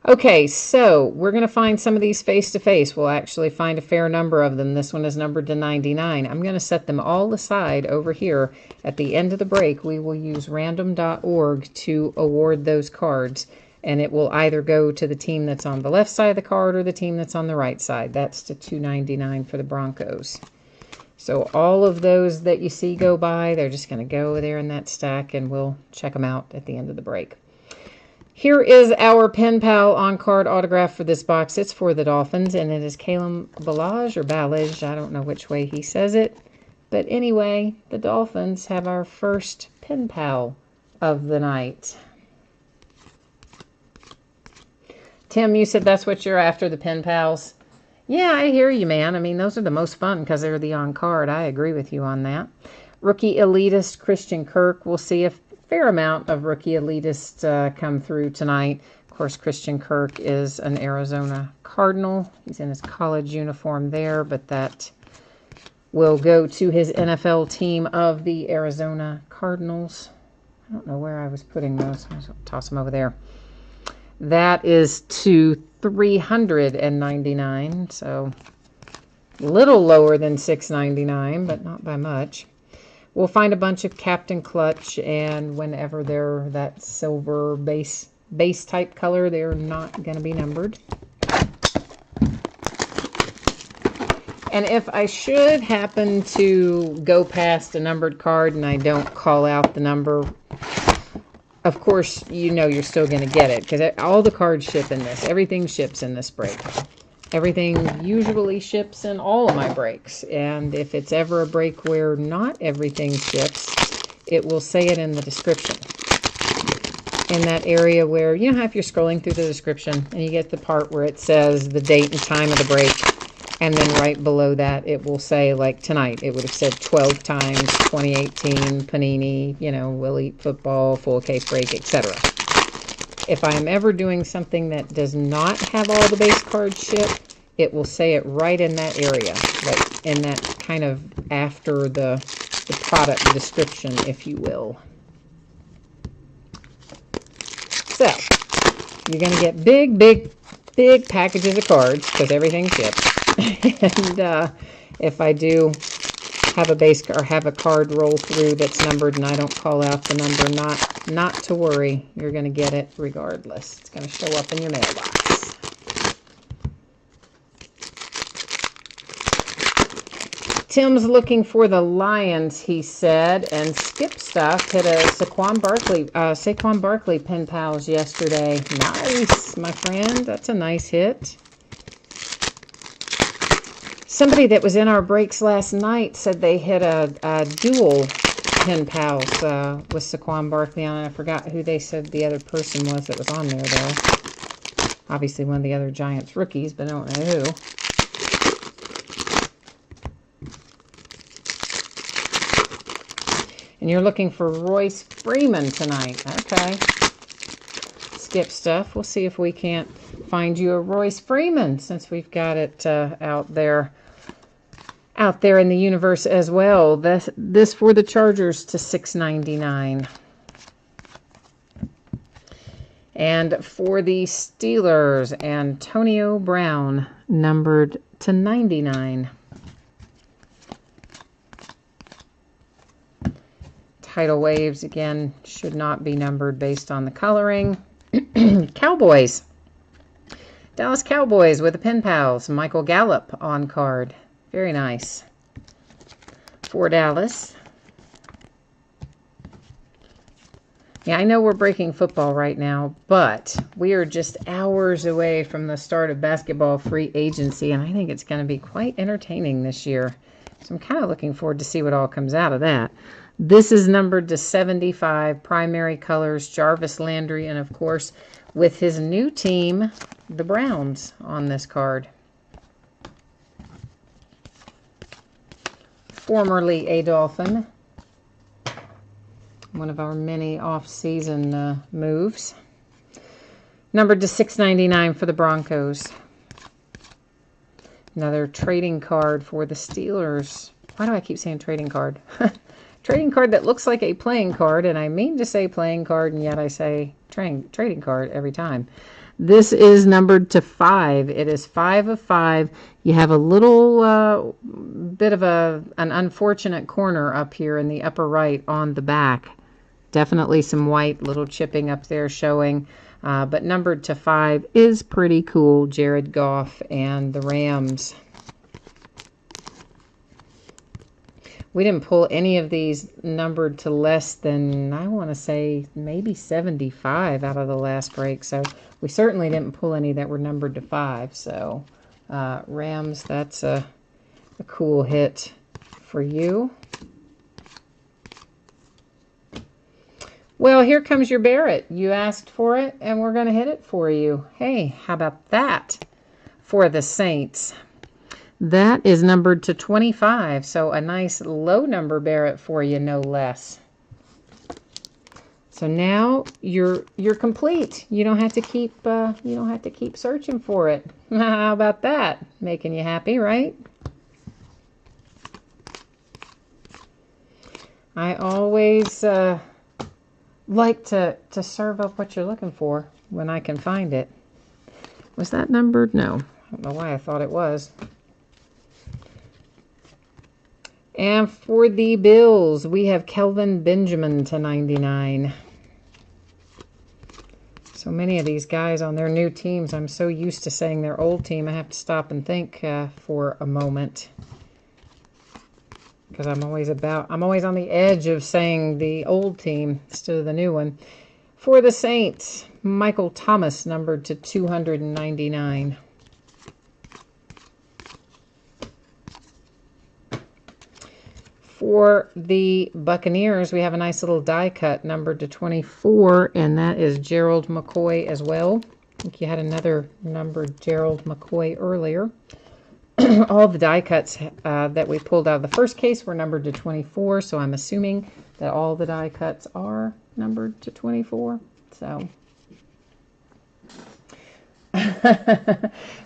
Okay, so we're going to find some of these face-to-face. We'll actually find a fair number of them. This one is numbered to 99. I'm going to set them all aside over here. At the end of the break, we will use random.org to award those cards. And it will either go to the team that's on the left side of the card or the team that's on the right side. That's to $2.99 for the Broncos. So all of those that you see go by, they're just going to go there in that stack, and we'll check them out at the end of the break. Here is our Pen Pal on-card autograph for this box. It's for the Dolphins, and it is Caleb Ballage or Ballage. I don't know which way he says it. But anyway, the Dolphins have our first Pen Pal of the night. Tim, you said that's what you're after, the Pen Pals? Yeah, I hear you, man. I mean, those are the most fun because they're the on-card. I agree with you on that. Rookie Elitist Christian Kirk. We'll see if a fair amount of Rookie Elitists come through tonight. Of course, Christian Kirk is an Arizona Cardinal. He's in his college uniform there, but that will go to his NFL team of the Arizona Cardinals. I don't know where I was putting those. I'll toss them over there. That is to 399, so a little lower than $6.99, but not by much. We'll find a bunch of Captain Clutch, and whenever they're that silver base type color, they're not going to be numbered. And if I should happen to go past a numbered card and I don't call out the number, of course, you know you're still going to get it because all the cards ship in this. Everything ships in this break. Everything usually ships in all of my breaks. And if it's ever a break where not everything ships, it will say it in the description. In that area where, you know how if you're scrolling through the description and you get the part where it says the date and time of the break, and then right below that it will say, like tonight, it would have said 12 times 2018 Panini, you know, We'll Eat Football, full case break, etc. If I'm ever doing something that does not have all the base cards shipped, it will say it right in that area, like in that kind of after the product description, if you will. So, you're going to get big packages of cards because everything ships. And if I do have a base or have a card roll through that's numbered and I don't call out the number, not to worry. You're going to get it regardless. It's going to show up in your mailbox. Tim's looking for the Lions, he said, and Skip Stuff hit a Saquon Barkley Pen Pals yesterday. Nice, my friend. That's a nice hit. Somebody that was in our breaks last night said they hit a dual Pen Pals with Saquon Barkley on it. I forgot who they said the other person was that was on there, though. Obviously one of the other Giants rookies, but I don't know who. And you're looking for Royce Freeman tonight. Okay. Skip Stuff. We'll see if we can't find you a Royce Freeman since we've got it out there in the universe as well. This for the Chargers to $6.99. And for the Steelers, Antonio Brown, numbered to 99. Tidal Waves, again, should not be numbered based on the coloring. Cowboys. Dallas Cowboys with the Pen Pals. Michael Gallup on card. Very nice. For Dallas. Yeah, I know we're breaking football right now, but we are just hours away from the start of basketball free agency, and I think it's going to be quite entertaining this year. So I'm kind of looking forward to see what all comes out of that. This is numbered to 75, primary colors, Jarvis Landry, and of course, with his new team, the Browns, on this card. Formerly a Dolphin. One of our many off-season moves. Numbered to $6.99 for the Broncos. Another trading card for the Steelers. Why do I keep saying trading card? Trading card that looks like a playing card, and I mean to say playing card, and yet I say trading card every time. This is numbered to 5. It is 5 of 5. You have a little bit of an unfortunate corner up here in the upper right on the back. Definitely some white little chipping up there showing. But numbered to 5 is pretty cool. Jared Goff and the Rams. We didn't pull any of these numbered to less than, I want to say, maybe 75 out of the last break. So we certainly didn't pull any that were numbered to 5. So Rams, that's a cool hit for you. Well, here comes your Barrett. You asked for it, and we're going to hit it for you. Hey, how about that for the Saints? That is numbered to 25, so a nice low number Barrett for you, no less. So now you're complete. You don't have to keep searching for it. How about that? Making you happy, right? I always like to serve up what you're looking for when I can find it. Was that numbered? No. I don't know why I thought it was. And for the Bills, we have Kelvin Benjamin to 99. So many of these guys on their new teams, I'm so used to saying their old team, I have to stop and think for a moment. Because I'm always on the edge of saying the old team instead of the new one. For the Saints, Michael Thomas, numbered to 299. For the Buccaneers, we have a nice little die cut numbered to 24, and that is Gerald McCoy as well. I think you had another numbered Gerald McCoy earlier. All the die cuts that we pulled out of the first case were numbered to 24, so I'm assuming that all the die cuts are numbered to 24. So,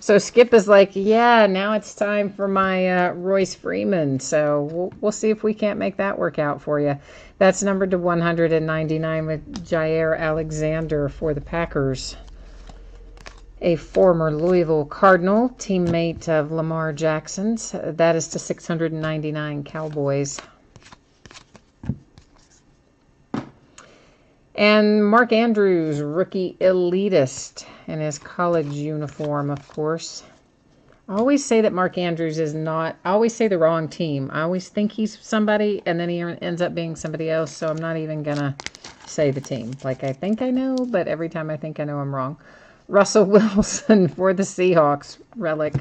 so Skip is like, yeah, now it's time for my Royce Freeman. So we'll see if we can't make that work out for you. That's numbered to 199 with Jair Alexander for the Packers. A former Louisville Cardinal, teammate of Lamar Jackson's. That is to 699 Cowboys. And Mark Andrews, rookie elitist in his college uniform, of course. I always say that Mark Andrews is not, I always say the wrong team. I always think he's somebody, and then he ends up being somebody else, so I'm not even going to say the team. Like, I think I know, but every time I think I know, I'm wrong. Russell Wilson for the Seahawks, relic. I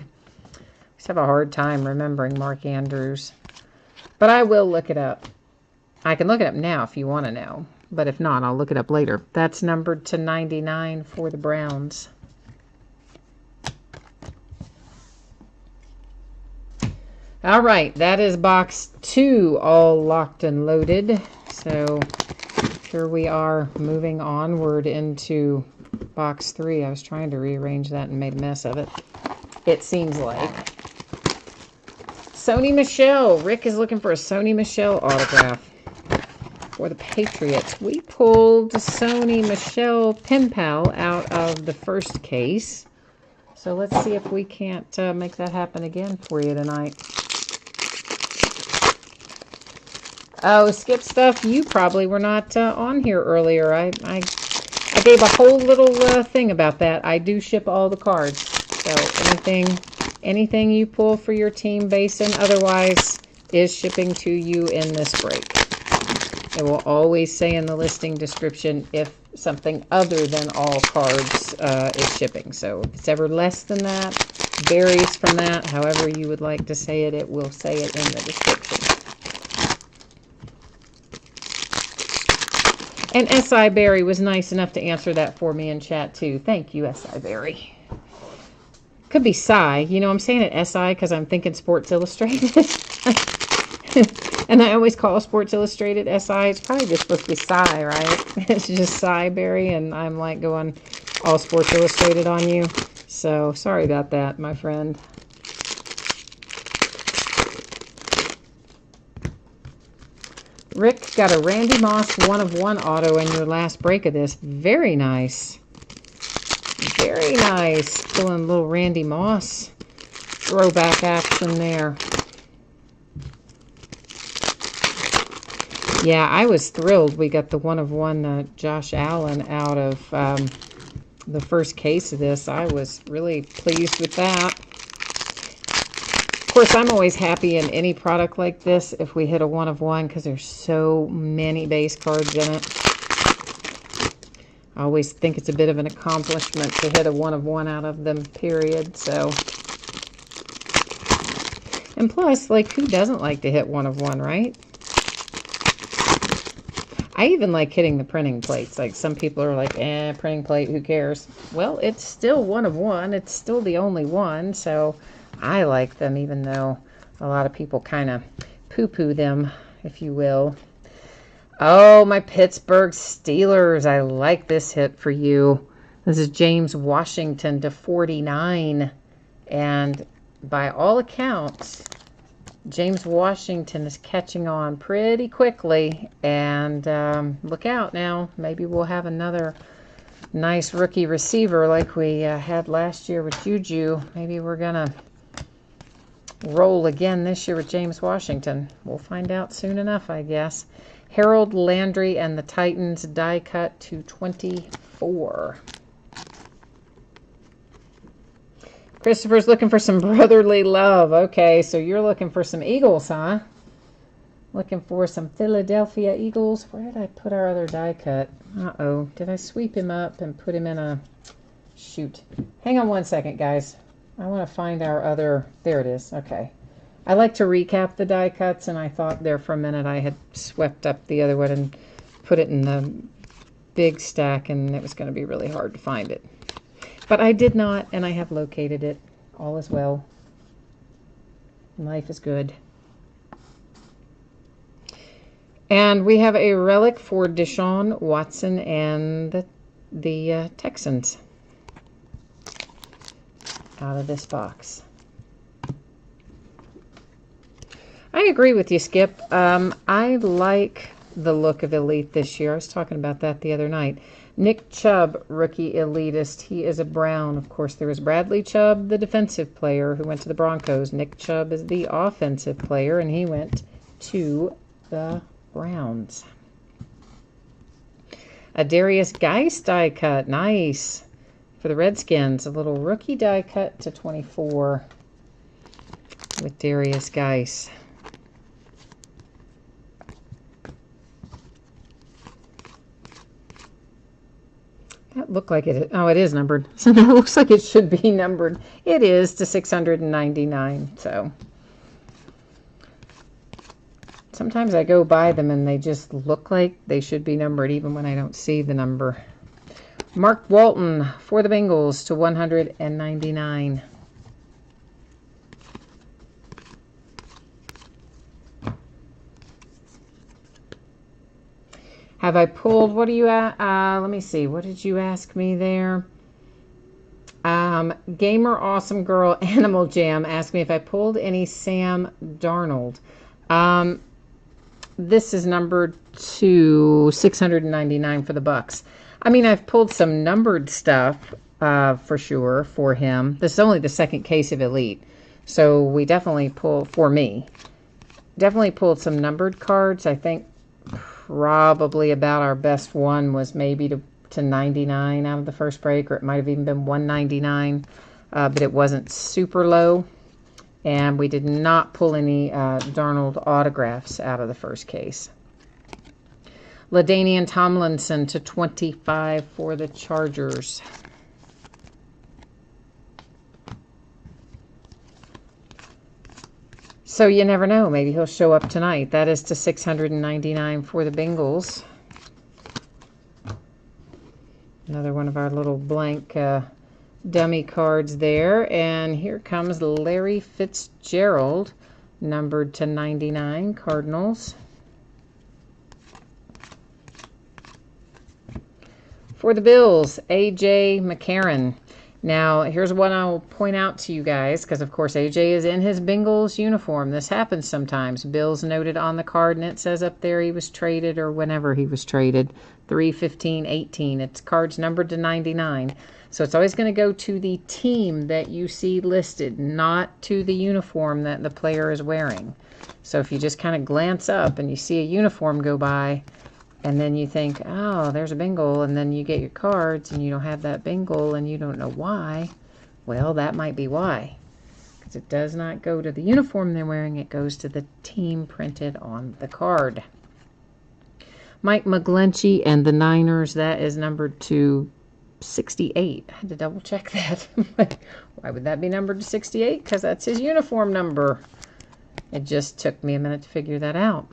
just have a hard time remembering Mark Andrews. But I will look it up. I can look it up now if you want to know. But if not, I'll look it up later. That's numbered to 99 for the Browns. All right, that is box 2 all locked and loaded. So here we are moving onward into box 3. I was trying to rearrange that and made a mess of it. It seems like. Sony Michel. Rick is looking for a Sony Michel autograph for the Patriots. We pulled Sony Michel Pen Pal out of the first case. So let's see if we can't make that happen again for you tonight. Oh, Skip Stuff, you probably were not on here earlier. I gave a whole little thing about that. I do ship all the cards. So anything you pull for your team, base and otherwise, is shipping to you in this break. It will always say in the listing description if something other than all cards is shipping. So if it's ever less than that, varies from that, however you would like to say it, it will say it in the description. And S.I. Barry was nice enough to answer that for me in chat too. Thank you, S.I. Barry. Could be Psy. You know, I'm saying it S.I. because I'm thinking Sports Illustrated. And I always call Sports Illustrated S.I. It's probably just supposed to be Psy, right? It's just Psy Barry, and I'm like going all Sports Illustrated on you. So, sorry about that, my friend. Rick got a Randy Moss 1/1 auto in your last break of this. Very nice. Very nice. Pulling a little Randy Moss throwback action there. Yeah, I was thrilled we got the 1/1 Josh Allen out of the first case of this. I was really pleased with that. Of course, I'm always happy in any product like this if we hit a 1/1 because there's so many base cards in it. I always think it's a bit of an accomplishment to hit a 1/1 out of them, period. So, and plus, like, who doesn't like to hit 1/1, right? I even like hitting the printing plates. Like, some people are like, printing plate, who cares? Well, it's still 1/1. It's still the only one, so I like them, even though a lot of people kind of poo-poo them, if you will. Oh, my Pittsburgh Steelers. I like this hit for you. This is James Washington /49. And by all accounts, James Washington is catching on pretty quickly. And look out now. Maybe we'll have another nice rookie receiver like we had last year with Juju. Maybe we're going to roll again this year with James Washington. We'll find out soon enough, I guess. Harold Landry and the Titans die cut /24. Christopher's looking for some brotherly love. Okay, so you're looking for some Eagles, huh? Looking for some Philadelphia Eagles. Where did I put our other die cut? Uh-oh. Did I sweep him up and put him in a... Shoot. Hang on one second, guys. I want to find our other... There it is. Okay. I like to recap the die cuts, and I thought there for a minute I had swept up the other one and put it in the big stack, and it was going to be really hard to find it. But I did not, and I have located it. All is well. Life is good. And we have a relic for Deshaun Watson and the Texans out of this box. I agree with you, Skip. I like the look of Elite this year. I was talking about that the other night. Nick Chubb, rookie elitist. He is a Brown. Of course, there was Bradley Chubb, the defensive player who went to the Broncos. Nick Chubb is the offensive player, and he went to the Browns. A Darius Geist die cut. Nice. For the Redskins, a little rookie die cut /24 with Darius Geist. That looked like it. Oh, it is numbered. So that looks like it should be numbered. It is /699. So sometimes I go by them and they just look like they should be numbered even when I don't see the number. Mark Walton for the Bengals /199. Have I pulled, what are you at? Let me see. What did you ask me there? Gamer Awesome Girl Animal Jam asked me if I pulled any Sam Darnold. This is numbered to $699 for the Bucks. I mean, I've pulled some numbered stuff for sure for him. This is only the second case of Elite. So we definitely pulled, for me, definitely pulled some numbered cards. I think probably about our best one was maybe to 99 out of the first break, or it might have even been 199, but it wasn't super low. And we did not pull any Darnold autographs out of the first case. LaDainian Tomlinson to 25 for the Chargers. So you never know. Maybe he'll show up tonight. That is to 699 for the Bengals. Another one of our little blank dummy cards there. And here comes Larry Fitzgerald, numbered to 99, Cardinals. For the Bills, A.J. McCarron. Now, here's what I'll point out to you guys, because, of course, A.J. is in his Bengals uniform. This happens sometimes. Bills noted on the card, and it says up there he was traded or whenever he was traded. 3/15/18. It's cards numbered to 99. So it's always going to go to the team that you see listed, not to the uniform that the player is wearing. So if you just kind of glance up and you see a uniform go by, and then you think, oh, there's a Bengal, and then you get your cards and you don't have that Bengal and you don't know why, well, that might be why. Because it does not go to the uniform they're wearing, it goes to the team printed on the card. Mike McGlinchey and the Niners, that is numbered to 68. I had to double check that. Why would that be numbered to 68? Because that's his uniform number. It just took me a minute to figure that out.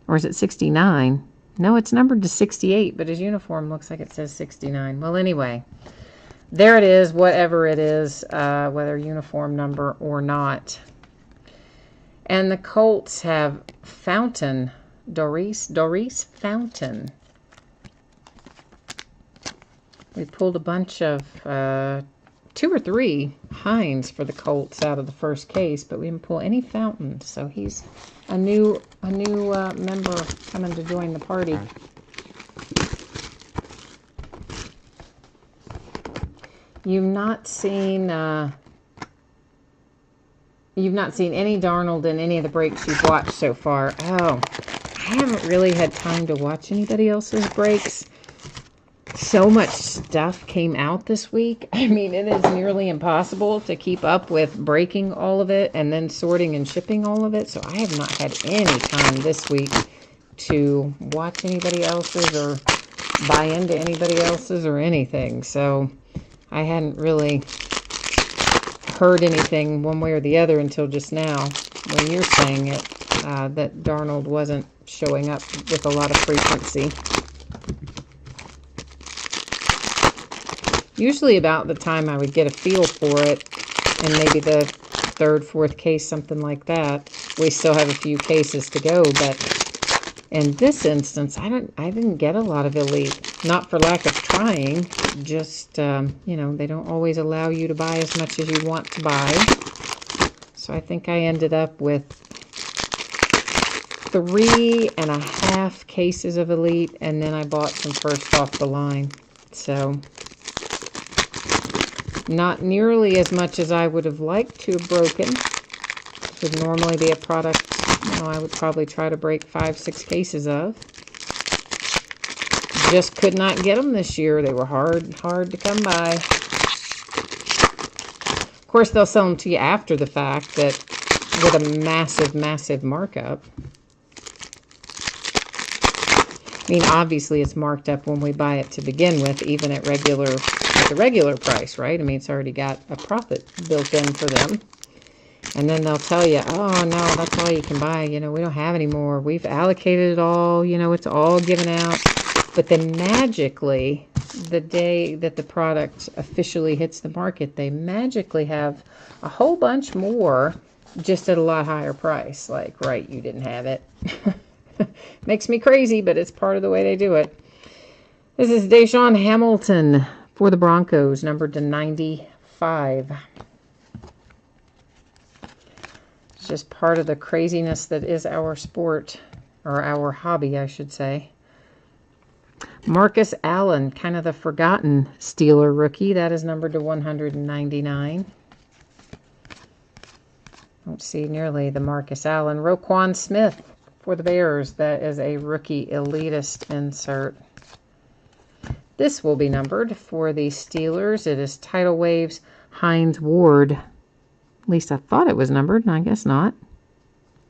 Or is it 69? No, it's numbered to 68, but his uniform looks like it says 69. Well, anyway, there it is, whatever it is, whether uniform number or not. And the Colts have Fountain, Doris Fountain. We pulled a bunch of 2 or 3 Hines for the Colts out of the first case, but we didn't pull any Fountain, so he's a new member coming to join the party. You've not seen any Darnold in any of the breaks you've watched so far. Oh, I haven't really had time to watch anybody else's breaks. So much stuff came out this week. I mean, it is nearly impossible to keep up with breaking all of it and then sorting and shipping all of it. So I have not had any time this week to watch anybody else's or buy into anybody else's or anything. So I hadn't really heard anything one way or the other until just now when you're saying it, that Darnold wasn't showing up with a lot of frequency. Usually about the time I would get a feel for it, and maybe the 3rd, 4th case, something like that. We still have a few cases to go, but in this instance, I didn't get a lot of elite. Not for lack of trying, just, you know, they don't always allow you to buy as much as you want to buy. So I think I ended up with 3.5 cases of elite, and then I bought some first off the line. So not nearly as much as I would have liked to have broken. This would normally be a product, you know, I would probably try to break 5, 6 cases of. Just could not get them this year. They were hard to come by. Of course, they'll sell them to you after the fact, that with a massive markup. I mean, obviously it's marked up when we buy it to begin with, even at the regular price, right? I mean, it's already got a profit built in for them. And then they'll tell you, oh, no, that's all you can buy. You know, we don't have any more. We've allocated it all. You know, it's all given out. But then magically, the day that the product officially hits the market, they magically have a whole bunch more just at a lot higher price. Like, right, you didn't have it. Makes me crazy, but it's part of the way they do it. This is Deshaun Hamilton for the Broncos, numbered to 95. It's just part of the craziness that is our sport, or our hobby, I should say. Marcus Allen, kind of the forgotten Steeler rookie. That is numbered to 199. Don't see nearly the Marcus Allen. Roquan Smith for the Bears. That is a rookie elitist insert. This will be numbered for the Steelers. It is Tidal Waves Hines Ward. At least I thought it was numbered, and I guess not.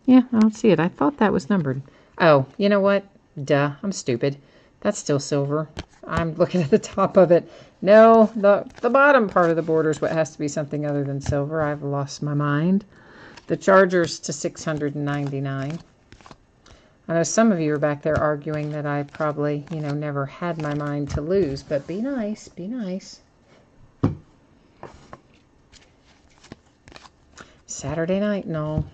Yeah, I don't see it. I thought that was numbered. Oh, you know what? Duh, I'm stupid. That's still silver. I'm looking at the top of it. No, the bottom part of the border is what has to be something other than silver. I've lost my mind. The Chargers to 699. I know some of you are back there arguing that I probably, never had my mind to lose, but be nice, be nice. Saturday night, no.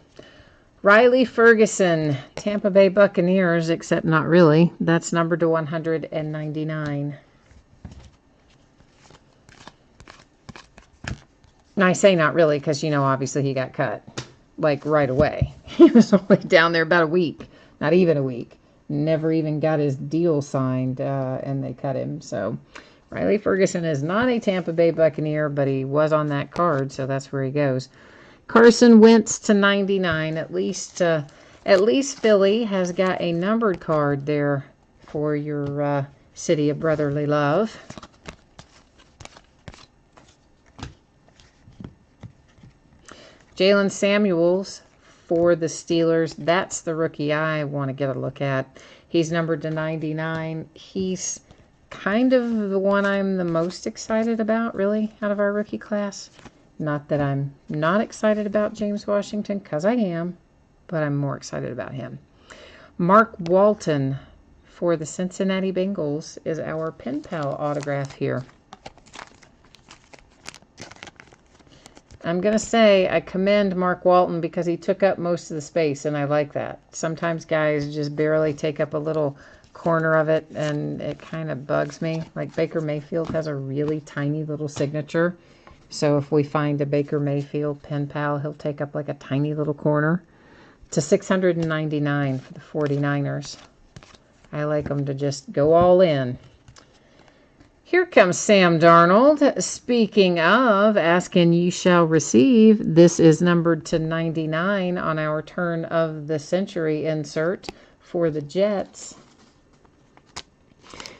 Riley Ferguson, Tampa Bay Buccaneers, except not really. That's numbered to 199. And I say not really because, obviously he got cut. Like right away. He was only down there about a week. Not even a week. Never even got his deal signed, and they cut him. So Riley Ferguson is not a Tampa Bay Buccaneer, but he was on that card, so that's where he goes. Carson Wentz to 99. At least Philly has got a numbered card there for your City of Brotherly Love. Jalen Samuels for the Steelers. That's the rookie I want to get a look at. He's numbered to 99. He's kind of the one I'm the most excited about, really, out of our rookie class. Not that I'm not excited about James Washington, because I am, but I'm more excited about him. Mark Walton for the Cincinnati Bengals is our pen pal autograph here. I'm going to say I commend Mark Walton because he took up most of the space, and I like that. Sometimes guys just barely take up a little corner of it, and it kind of bugs me. Like Baker Mayfield has a really tiny little signature. So if we find a Baker Mayfield pen pal, he'll take up like a tiny little corner. To 699 for the 49ers. I like them to just go all in. Here comes Sam Darnold. Speaking of, ask and ye shall receive. This is numbered to 99 on our turn of the century insert for the Jets.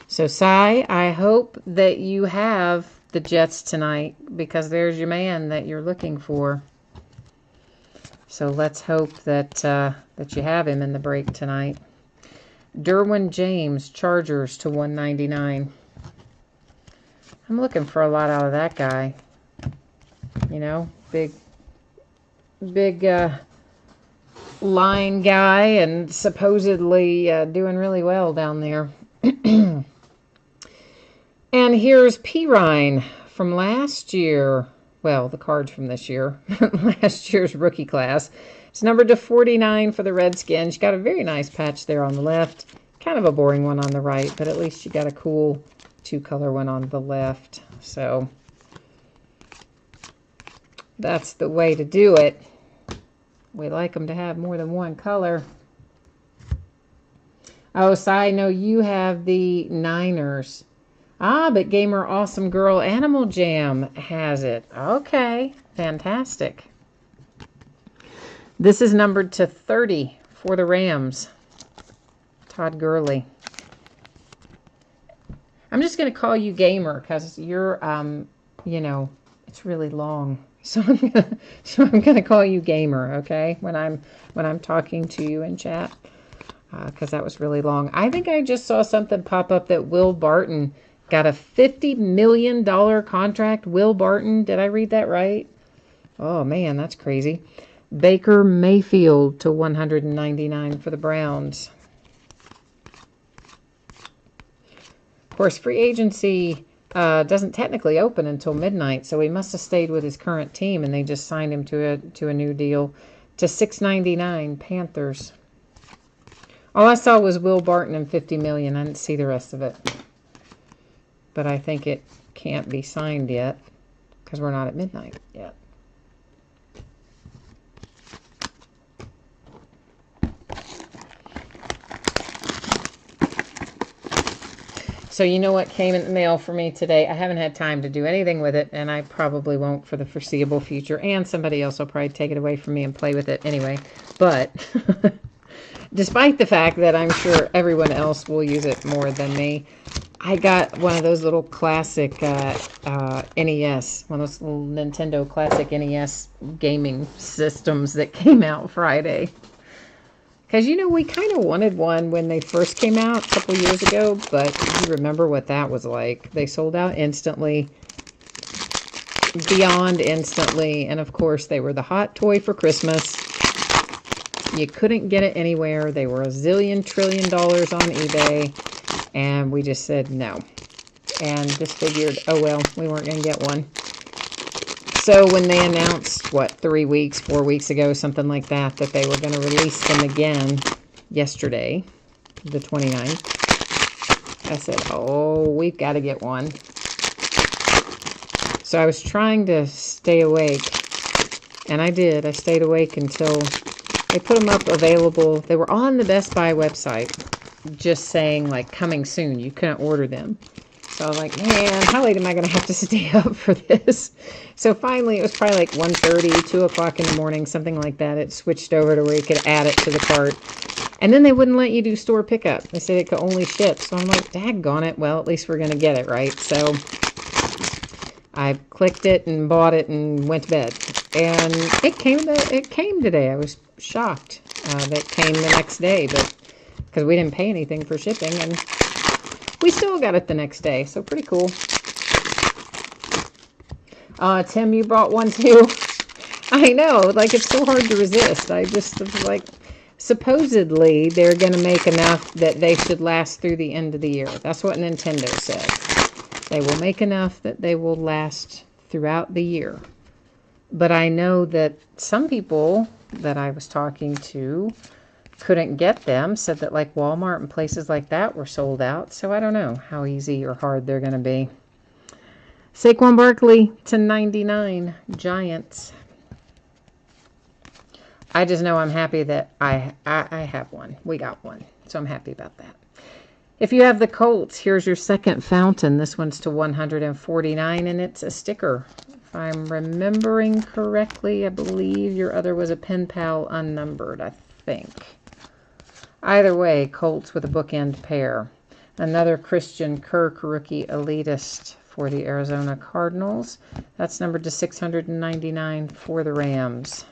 So, Cy, I hope that you have the Jets tonight, because there's your man that you're looking for. So let's hope that that you have him in the break tonight. Derwin James, Chargers to 199. I'm looking for a lot out of that guy. Big line guy, and supposedly doing really well down there. And here's Pirine from last year. Well, the cards from this year. Last year's rookie class. It's numbered to 49 for the Redskins. You got a very nice patch there on the left. Kind of a boring one on the right, but at least you got a cool two-color one on the left. So that's the way to do it. We like them to have more than one color. Oh, so I know you have the Niners. Ah, but Gamer Awesome Girl Animal Jam has it. Okay, fantastic. This is numbered to 30 for the Rams. Todd Gurley. I'm just going to call you Gamer because you're, it's really long. So I'm gonna call you Gamer, okay? When I'm talking to you in chat, because that was really long. I think I just saw something pop up that Will Barton got a $50 million contract. Will Barton, did I read that right? Oh, man, that's crazy. Baker Mayfield to 199 for the Browns. Of course, free agency doesn't technically open until midnight, so he must have stayed with his current team, and they just signed him to a new deal. To $699, Panthers. All I saw was Will Barton and $50 million. I didn't see the rest of it. But I think it can't be signed yet because we're not at midnight yet. So you know what came in the mail for me today? I haven't had time to do anything with it, and I probably won't for the foreseeable future. And somebody else will probably take it away from me and play with it anyway. But despite the fact that I'm sure everyone else will use it more than me, I got one of those little classic NES, one of those little Nintendo classic NES gaming systems that came out Friday. Because, you know, we kind of wanted one when they first came out a couple years ago, but you remember what that was like. They sold out instantly, beyond instantly, and of course they were the hot toy for Christmas. You couldn't get it anywhere. They were a zillion trillion dollars on eBay, and we just said no. And just figured, oh well, we weren't going to get one. So when they announced, what, 3 weeks, 4 weeks ago, something like that, that they were going to release them again yesterday, the 29th, I said, oh, we've got to get one. So I was trying to stay awake, and I did. I stayed awake until they put them up available. They were on the Best Buy website, just saying, like, coming soon. You couldn't order them. So I was like, man, how late am I going to have to stay up for this? So finally, it was probably like 1:30, 2 o'clock in the morning, something like that. It switched over to where you could add it to the cart. And then they wouldn't let you do store pickup. They said it could only ship. So I'm like, daggone it. Well, at least we're going to get it, right? So I clicked it and bought it and went to bed. And it came today. I was shocked that it came the next day, but because we didn't pay anything for shipping, and we still got it the next day, so pretty cool. Tim, you brought one too? I know, like, it's so hard to resist. I just was like, supposedly they're going to make enough that they should last through the end of the year. That's what Nintendo said. They will make enough that they will last throughout the year. But I know that some people that I was talking to couldn't get them, said that like Walmart and places like that were sold out. So I don't know how easy or hard they're going to be. Saquon Barkley to 99, Giants. I just know I'm happy that I have one. We got one. So I'm happy about that. If you have the Colts, here's your second fountain. This one's to 149, and it's a sticker. If I'm remembering correctly, I believe your other was a pen pal unnumbered, I think. Either way, Colts with a bookend pair. Another Christian Kirk rookie elitist for the Arizona Cardinals. That's numbered to 699 for the Rams.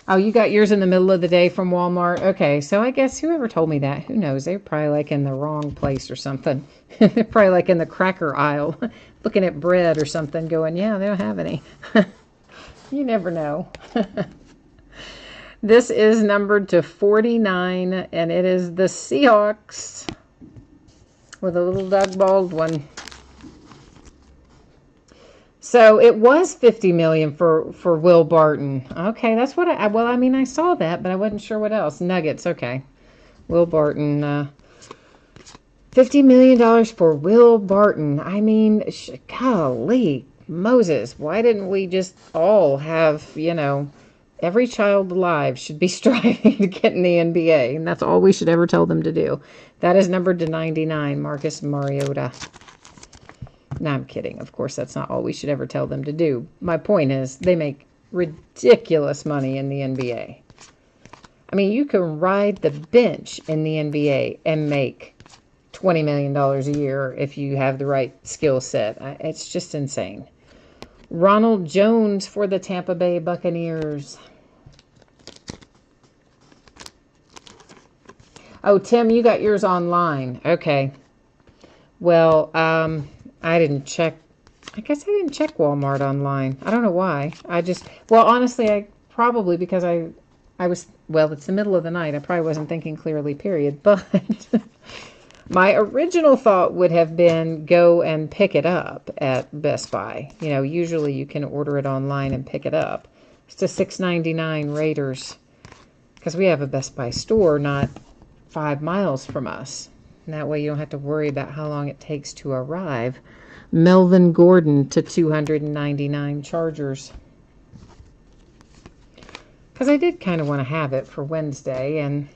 Oh, you got yours in the middle of the day from Walmart? Okay, so I guess whoever told me that, who knows? They're probably like in the wrong place or something. They're probably like in the cracker aisle, looking at bread or something, going, yeah, they don't have any. You never know. This is numbered to 49, and it is the Seahawks with a little Doug Baldwin. So it was $50 million for Will Barton. Okay, that's what I mean, I saw that, but I wasn't sure what else. Nuggets, okay. Will Barton, $50 million for Will Barton. I mean, golly, Moses, why didn't we just all have, you know, every child alive should be striving to get in the NBA, and that's all we should ever tell them to do. That is numbered to 99, Marcus Mariota. No, I'm kidding. Of course, that's not all we should ever tell them to do. My point is, they make ridiculous money in the NBA. I mean, you can ride the bench in the NBA and make $20 million a year if you have the right skill set. It's just insane. Ronald Jones for the Tampa Bay Buccaneers. Oh, Tim, you got yours online. Okay. Well, I didn't check. I guess I didn't check Walmart online. I don't know why. Well, honestly, I probably because I was, well, it's the middle of the night. I probably wasn't thinking clearly, period. But my original thought would have been go and pick it up at Best Buy. You know, usually you can order it online and pick it up. It's to $6.99 Raiders because we have a Best Buy store not 5 miles from us. And that way you don't have to worry about how long it takes to arrive. Melvin Gordon to 299 Chargers. Because I did kind of want to have it for Wednesday, and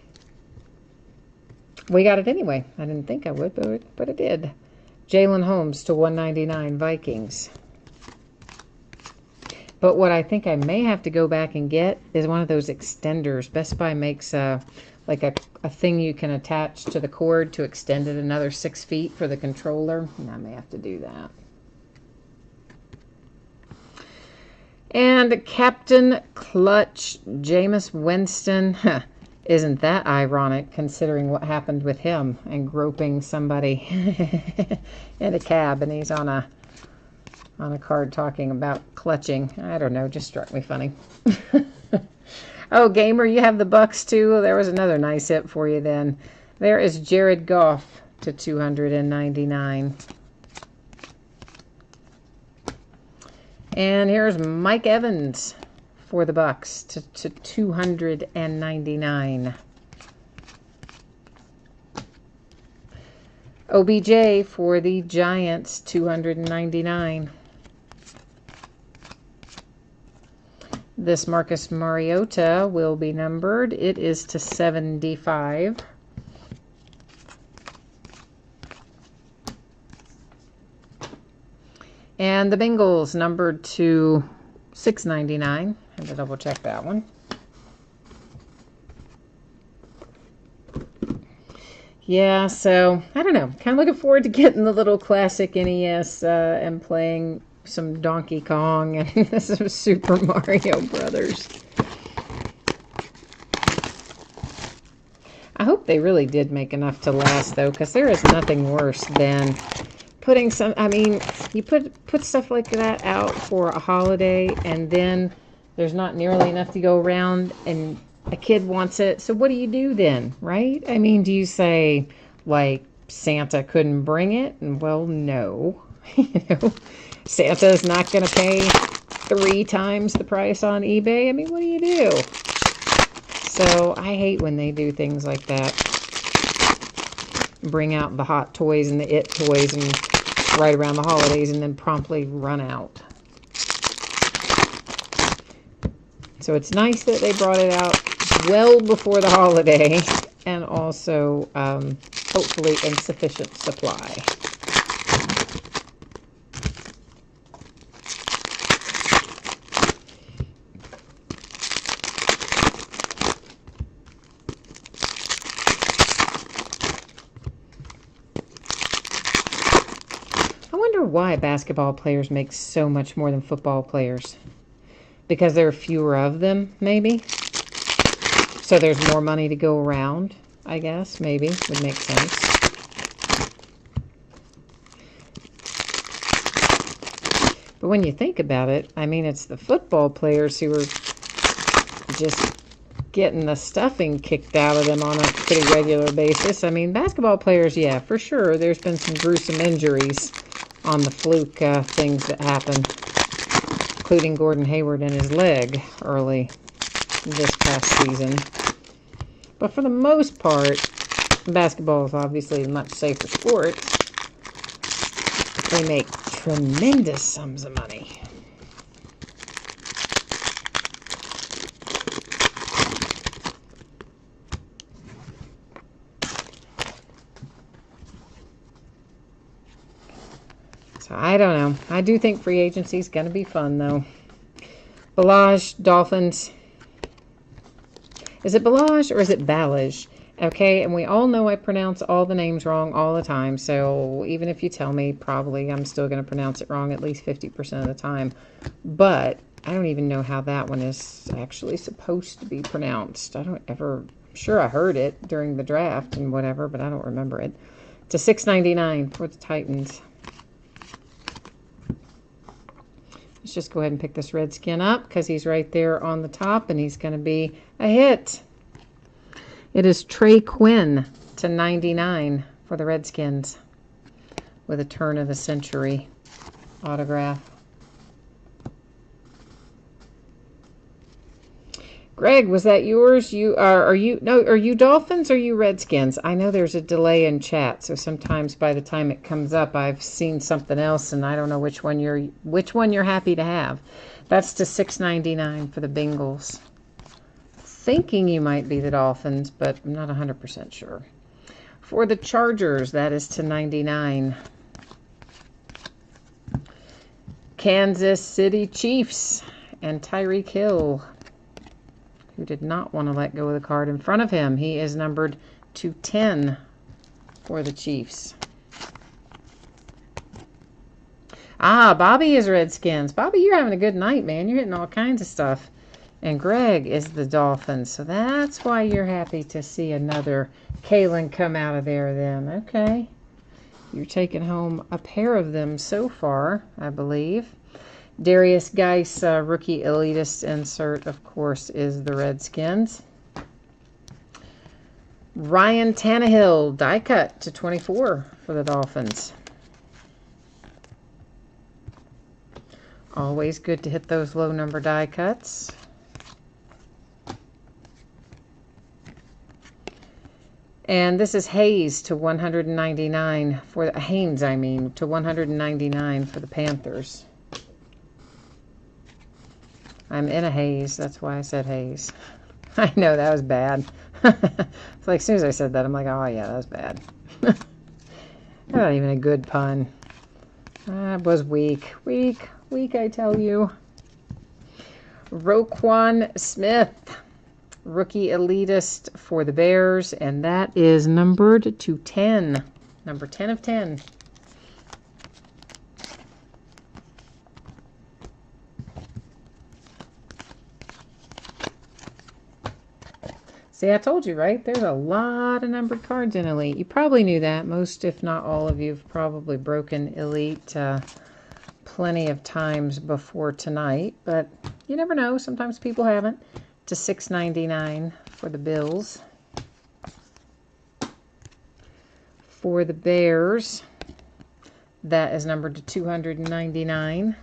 we got it anyway. I didn't think I would, but I did. Jalen Holmes to 199 Vikings. But what I think I may have to go back and get is one of those extenders. Best Buy makes like a thing you can attach to the cord to extend it another 6 feet for the controller. And I may have to do that. And Captain Clutch, Jameis Winston. Huh. Isn't that ironic, considering what happened with him and groping somebody in a cab, and he's on a card talking about clutching. I don't know, just struck me funny. Oh, Gamer, you have the Bucks too. There was another nice hit for you then. There is Jared Goff to 299. And here's Mike Evans for the Bucks to 299. OBJ for the Giants, 299. This Marcus Mariota will be numbered. It is to 75. And the Bengals numbered to 699. I have to double check that one. Yeah, so I don't know. Kind of looking forward to getting the little classic NES and playing some Donkey Kong and some Super Mario Brothers. I hope they really did make enough to last, though, because there is nothing worse than putting some, I mean, you put stuff like that out for a holiday, and then there's not nearly enough to go around, and a kid wants it. So what do you do then, right? I mean, do you say, like, Santa couldn't bring it? And, well, no. You know, Santa's not going to pay 3 times the price on eBay. I mean, what do you do? So I hate when they do things like that. Bring out the hot toys and the it toys and right around the holidays and then promptly run out. So it's nice that they brought it out well before the holiday, and also hopefully in sufficient supply. I wonder why basketball players make so much more than football players. Because there are fewer of them, maybe? So there's more money to go around, I guess, maybe. Would make sense. But when you think about it, I mean, it's the football players who are just getting the stuffing kicked out of them on a pretty regular basis. I mean, basketball players, yeah, for sure. There's been some gruesome injuries on the fluke things that happen, including Gordon Hayward and his leg early this past season. But for the most part, basketball is obviously a much safer sport. They make tremendous sums of money. So I don't know. I do think free agency is going to be fun, though. Balaj, Dolphins. Is it Balaj or is it Balaj? Okay, and we all know I pronounce all the names wrong all the time. So even if you tell me, probably I'm still going to pronounce it wrong at least 50% of the time. But I don't even know how that one is actually supposed to be pronounced. I don't ever... I'm sure I heard it during the draft and whatever, but I don't remember it. To $6.99 for the Titans. Let's just go ahead and pick this Redskin up because he's right there on the top and he's going to be a hit. It is Trey Quinn to 99 for the Redskins with a turn of the century autograph. Greg, was that yours? Are you Dolphins or are you Redskins? I know there's a delay in chat, so sometimes by the time it comes up, I've seen something else, and I don't know which one you're happy to have. That's to $6.99 for the Bengals. Thinking you might be the Dolphins, but I'm not 100% sure. For the Chargers, that is to $99. Kansas City Chiefs and Tyreek Hill, who did not want to let go of the card in front of him. He is numbered to 10 for the Chiefs. Ah, Bobby is Redskins. Bobby, you're having a good night, man. You're hitting all kinds of stuff. And Greg is the Dolphins. So that's why you're happy to see another Kalen come out of there then. Okay. You're taking home a pair of them so far, I believe. Darius Geis, rookie elitist insert, of course, is the Redskins. Ryan Tannehill, die cut to 24 for the Dolphins. Always good to hit those low number die cuts. And this is Hayes to 199 for the Haynes, to 199 for the Panthers. I'm in a haze. That's why I said Hayes. I know that was bad. It's like as soon as I said that, I'm like, oh yeah, that was bad. Not even a good pun. That was weak. Weak, I tell you. Roquan Smith, rookie elitist for the Bears, and that is numbered to 10. Number 10 of 10. See, I told you, right? There's a lot of numbered cards in Elite. You probably knew that. Most, if not all of you, have probably broken Elite plenty of times before tonight. But you never know. Sometimes people haven't. To $6.99 for the Bills. For the Bears, that is numbered to 299.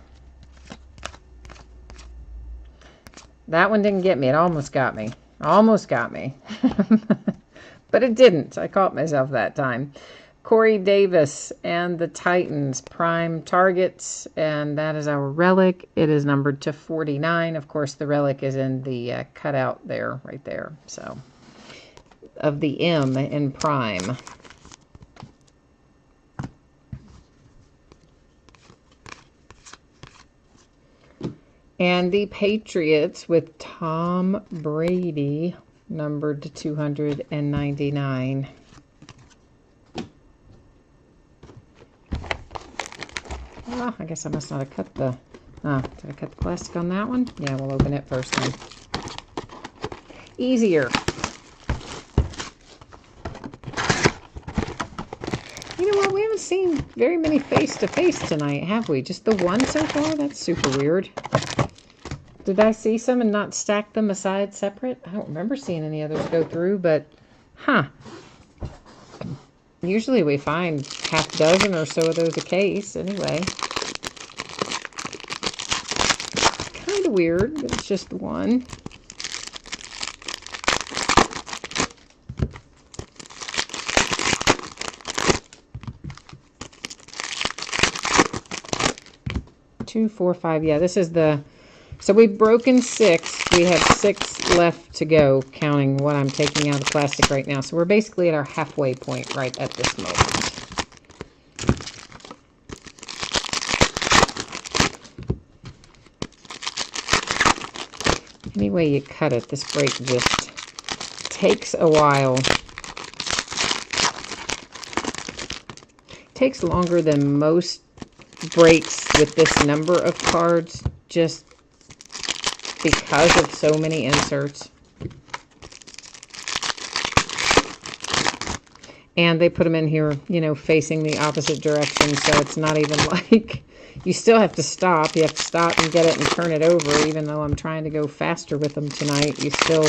That one didn't get me. It almost got me. Almost got me. But it didn't. I caught myself that time. Corey Davis and the Titans, prime targets, and that is our relic. It is numbered to 49. Of course, the relic is in the cutout there, right there. So, of the M in prime. And the Patriots with Tom Brady, numbered to 299. Oh, I guess I must not have cut the... Oh, did I cut the plastic on that one? Yeah, we'll open it first then. Easier. You know what? We haven't seen very many face-to-face tonight, have we? Just the one so far? That's super weird. Did I see some and not stack them aside separate? I don't remember seeing any others go through, but, huh. Usually we find half a dozen or so of those a case, anyway. Kind of weird, but it's just one. Two, four, five. Yeah, this is the... So we've broken 6. We have 6 left to go, counting what I'm taking out of the plastic right now. So we're basically at our halfway point right at this moment. Any way you cut it, this break just takes a while. Takes longer than most breaks with this number of cards, just because of so many inserts. And they put them in here, you know, facing the opposite direction, so it's not even like... You still have to stop. You have to stop and get it and turn it over, even though I'm trying to go faster with them tonight. You still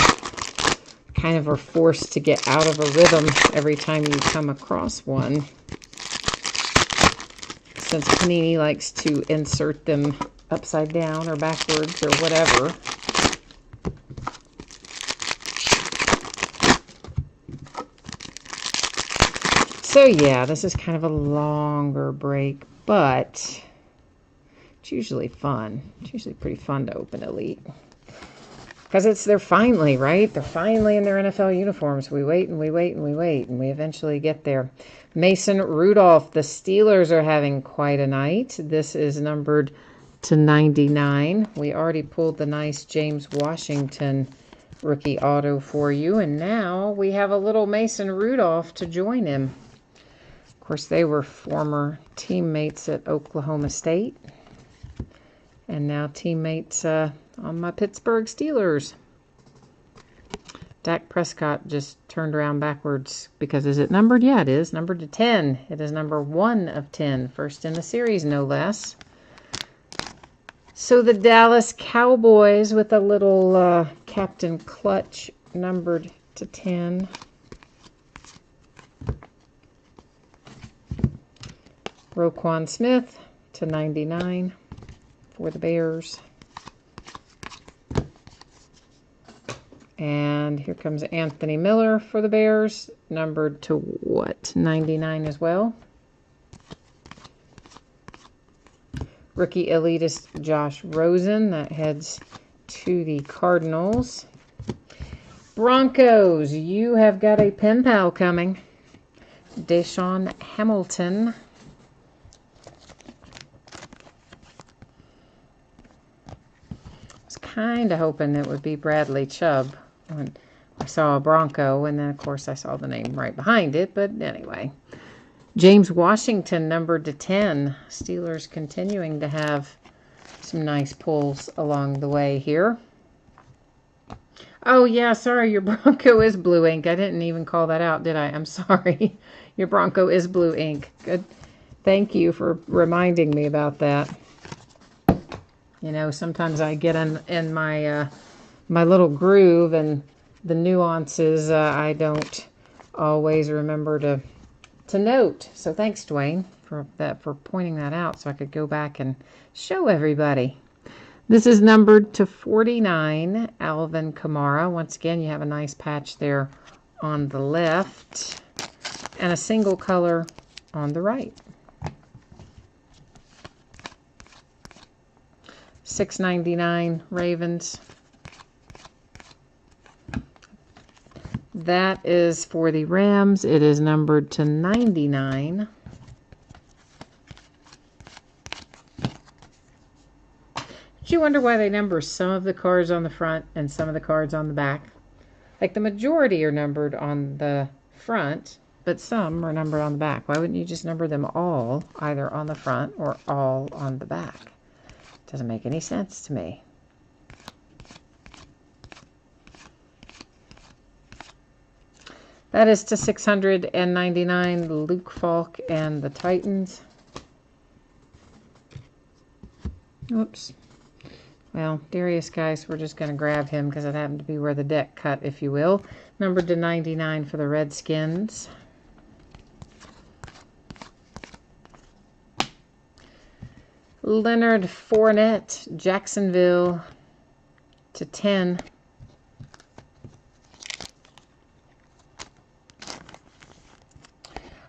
kind of are forced to get out of a rhythm every time you come across one. Since Panini likes to insert them upside down or backwards or whatever. So yeah, this is kind of a longer break, but it's usually fun. It's usually pretty fun to open Elite. Because they're finally, right? They're finally in their NFL uniforms. We wait and we wait and we wait, and we eventually get there. Mason Rudolph, the Steelers are having quite a night. This is numbered to 99. We already pulled the nice James Washington rookie auto for you, and now we have a little Mason Rudolph to join him. Of course, they were former teammates at Oklahoma State. And now teammates on my Pittsburgh Steelers. Dak Prescott just turned around backwards because is it numbered? Yeah, it is. Numbered to 10. It is number 1 of 10. First in the series, no less. So the Dallas Cowboys with a little Captain Clutch numbered to 10. Roquan Smith to 99 for the Bears. And here comes Anthony Miller for the Bears, numbered to what? 99 as well. Rookie elitist Josh Rosen, that heads to the Cardinals. Broncos, you have got a pen pal coming. Deshaun Hamilton. I was kind of hoping it would be Bradley Chubb when I saw a Bronco, and then of course I saw the name right behind it, but anyway. James Washington, numbered to 10. Steelers continuing to have some nice pulls along the way here. Oh, yeah, sorry, your Bronco is blue ink. I didn't even call that out, did I? I'm sorry. Your Bronco is blue ink. Good. Thank you for reminding me about that. You know, sometimes I get in my my little groove, and the nuances I don't always remember to note. So thanks, Dwayne, for pointing that out so I could go back and show everybody. This is numbered to 49, Alvin Kamara. Once again, you have a nice patch there on the left and a single color on the right. $6.99 Ravens. That is for the Rams. It is numbered to 99. Do you wonder why they number some of the cards on the front and some of the cards on the back? Like the majority are numbered on the front, but some are numbered on the back. Why wouldn't you just number them all either on the front or all on the back? Doesn't make any sense to me. That is to 699, Luke Falk and the Titans. Oops. Well, Darius Geis, we're just going to grab him because it happened to be where the deck cut, if you will. Numbered to 99 for the Redskins. Leonard Fournette, Jacksonville to 10.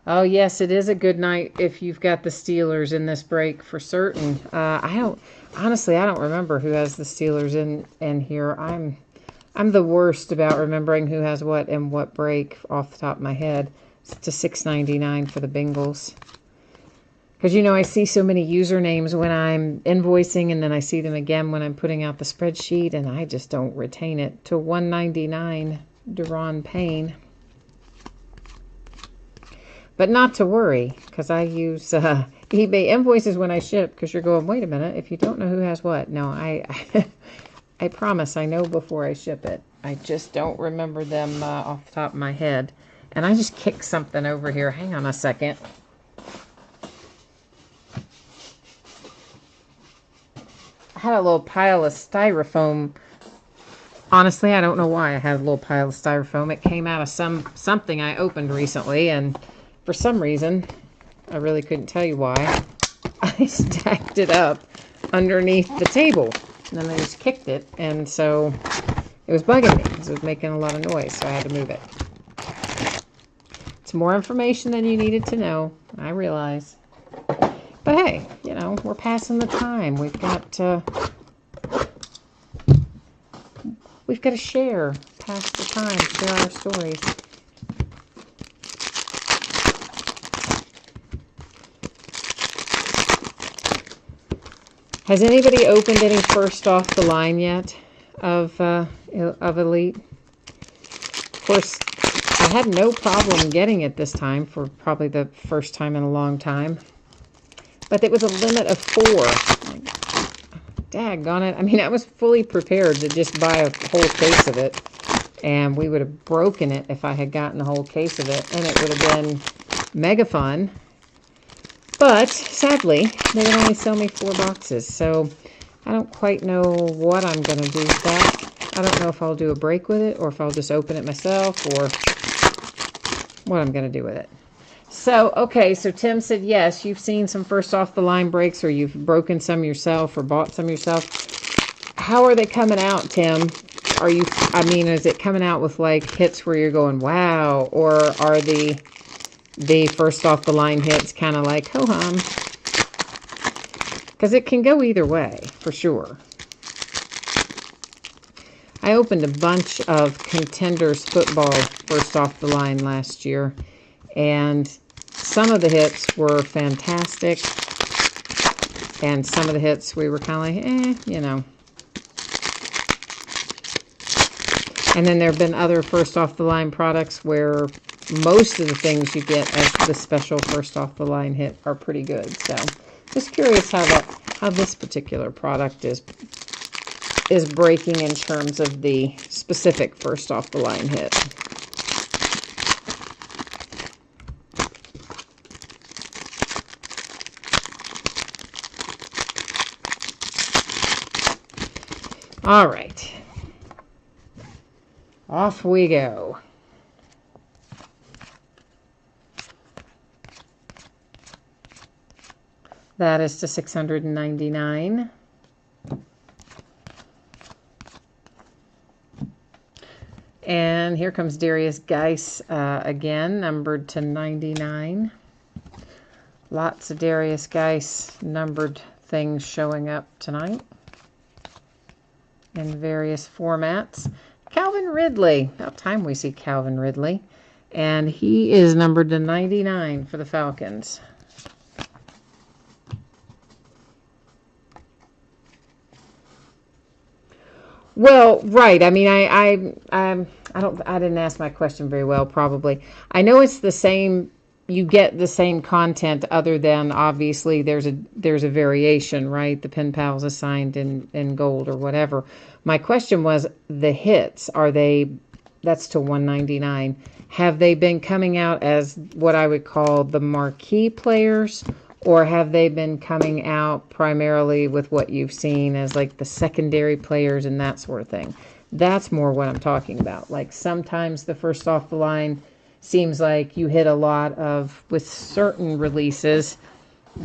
Oh, yes, it is a good night if you've got the Steelers in this break for certain. Honestly, I don't remember who has the Steelers in here. I'm the worst about remembering who has what and what break off the top of my head. It's to $6.99 for the Bengals. Because, you know, I see so many usernames when I'm invoicing, and then I see them again when I'm putting out the spreadsheet, and I just don't retain it. To $1.99, Deron Payne. But not to worry, because I use eBay invoices when I ship, because you're going, wait a minute, if you don't know who has what. No, I promise I know before I ship it. I just don't remember them off the top of my head. And I just kicked something over here. Hang on a second. I had a little pile of styrofoam. Honestly, I don't know why I had a little pile of styrofoam. It came out of something I opened recently, and for some reason, I really couldn't tell you why, I stacked it up underneath the table. And then I just kicked it, and so it was bugging me because it was making a lot of noise, so I had to move it. It's more information than you needed to know, I realize. But hey, you know, we're passing the time. We've got to share, pass the time, share our stories. Has anybody opened any first off the line yet of Elite? Of course, I had no problem getting it this time for probably the first time in a long time. But it was a limit of 4. Like, daggone it. I mean, I was fully prepared to just buy a whole case of it. And we would have broken it if I had gotten a whole case of it. And it would have been mega fun. But, sadly, they would only sell me 4 boxes. So, I don't quite know what I'm going to do with that. I don't know if I'll do a break with it or if I'll just open it myself or what I'm going to do with it. So, okay, so Tim said, yes, you've seen some first off the line breaks or you've broken some yourself or bought some yourself. How are they coming out, Tim? Are you, I mean, is it coming out with like hits where you're going, wow, or are the first off the line hits kind of like, ho-hum? Because it can go either way, for sure. I opened a bunch of Contenders football first off the line last year, and some of the hits were fantastic, and some of the hits we were kind of like, you know. And then there have been other first off the line products where most of the things you get as the special first off the line hit are pretty good. So just curious how this particular product is breaking in terms of the specific first off the line hit. All right. Off we go. That is to 699. And here comes Darius Geis again, numbered to 99. Lots of Darius Geis numbered things showing up tonight in various formats. Calvin Ridley. About time we see Calvin Ridley. And he is numbered to 99 for the Falcons. Well, right. I mean, I didn't ask my question very well, probably. I know it's the same, you get the same content other than obviously there's a variation, right? The pen pals assigned in gold or whatever. My question was the hits, that's to 199. Have they been coming out as what I would call the marquee players, or have they been coming out primarily with what you've seen as like the secondary players and that sort of thing? That's more what I'm talking about. Like sometimes the first off the line seems like you hit a lot of, with certain releases,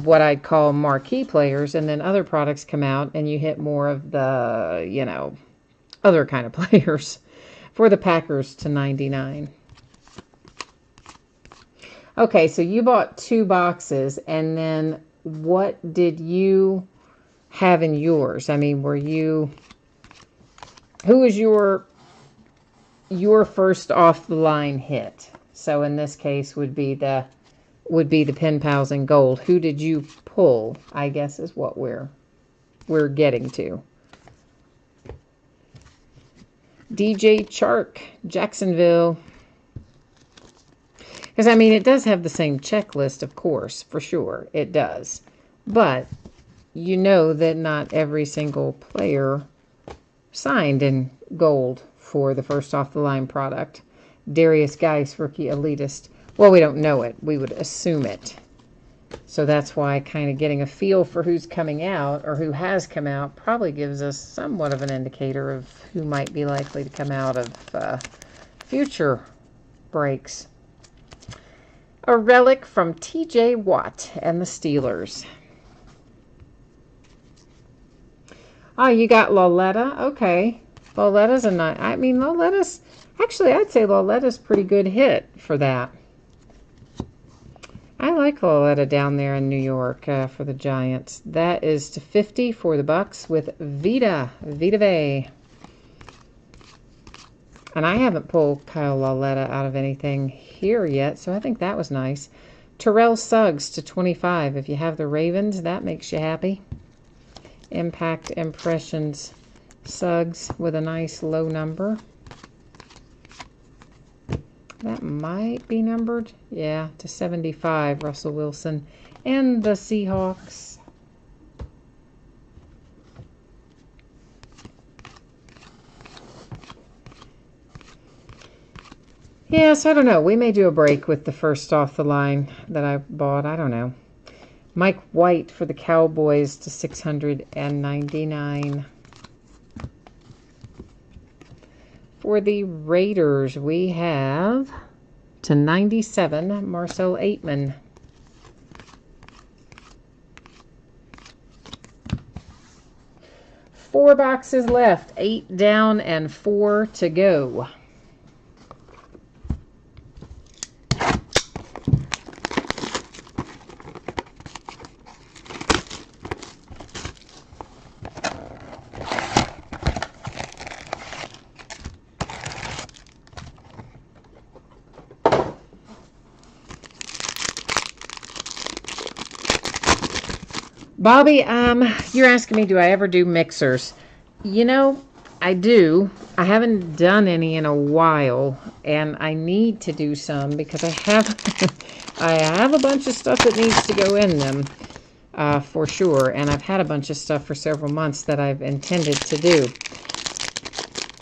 what I'd call marquee players, and then other products come out and you hit more of the, you know, other kind of players. For the Packers to 99. Okay, so you bought 2 boxes, and then what did you have in yours? I mean, who was your first off the line hit? So in this case would be the pen pals in gold. Who did you pull? I guess is what we're getting to. DJ Chark, Jacksonville. Because, I mean, it does have the same checklist, of course, for sure. It does. But you know that not every single player signed in gold for the first off-the-line product. Darius Geis, rookie elitist. Well, we don't know it. We would assume it. So that's why kind of getting a feel for who's coming out or who has come out probably gives us somewhat of an indicator of who might be likely to come out of future breaks. A relic from T.J. Watt and the Steelers. Oh, you got Loletta? Okay. Loletta's a nice... I mean, Loletta's... Actually, I'd say Loletta's a pretty good hit for that. I like Loletta down there in New York for the Giants. That is to 50 for the Bucks with Vita Vea. And I haven't pulled Kyle Loletta out of anything here yet, so I think that was nice. Terrell Suggs to 25. If you have the Ravens, that makes you happy. Impact Impressions Suggs with a nice low number. That might be numbered. Yeah, to 75, Russell Wilson. And the Seahawks. Yes, I don't know. We may do a break with the first off the line that I bought. I don't know. Mike White for the Cowboys to 699. For the Raiders, we have to 97, Marcel Aitman. Four boxes left, 8 down and 4 to go. Bobby, you're asking me, do I ever do mixers? You know, I do. I haven't done any in a while, and I need to do some because I have a bunch of stuff that needs to go in them, for sure. And I've had a bunch of stuff for several months that I've intended to do.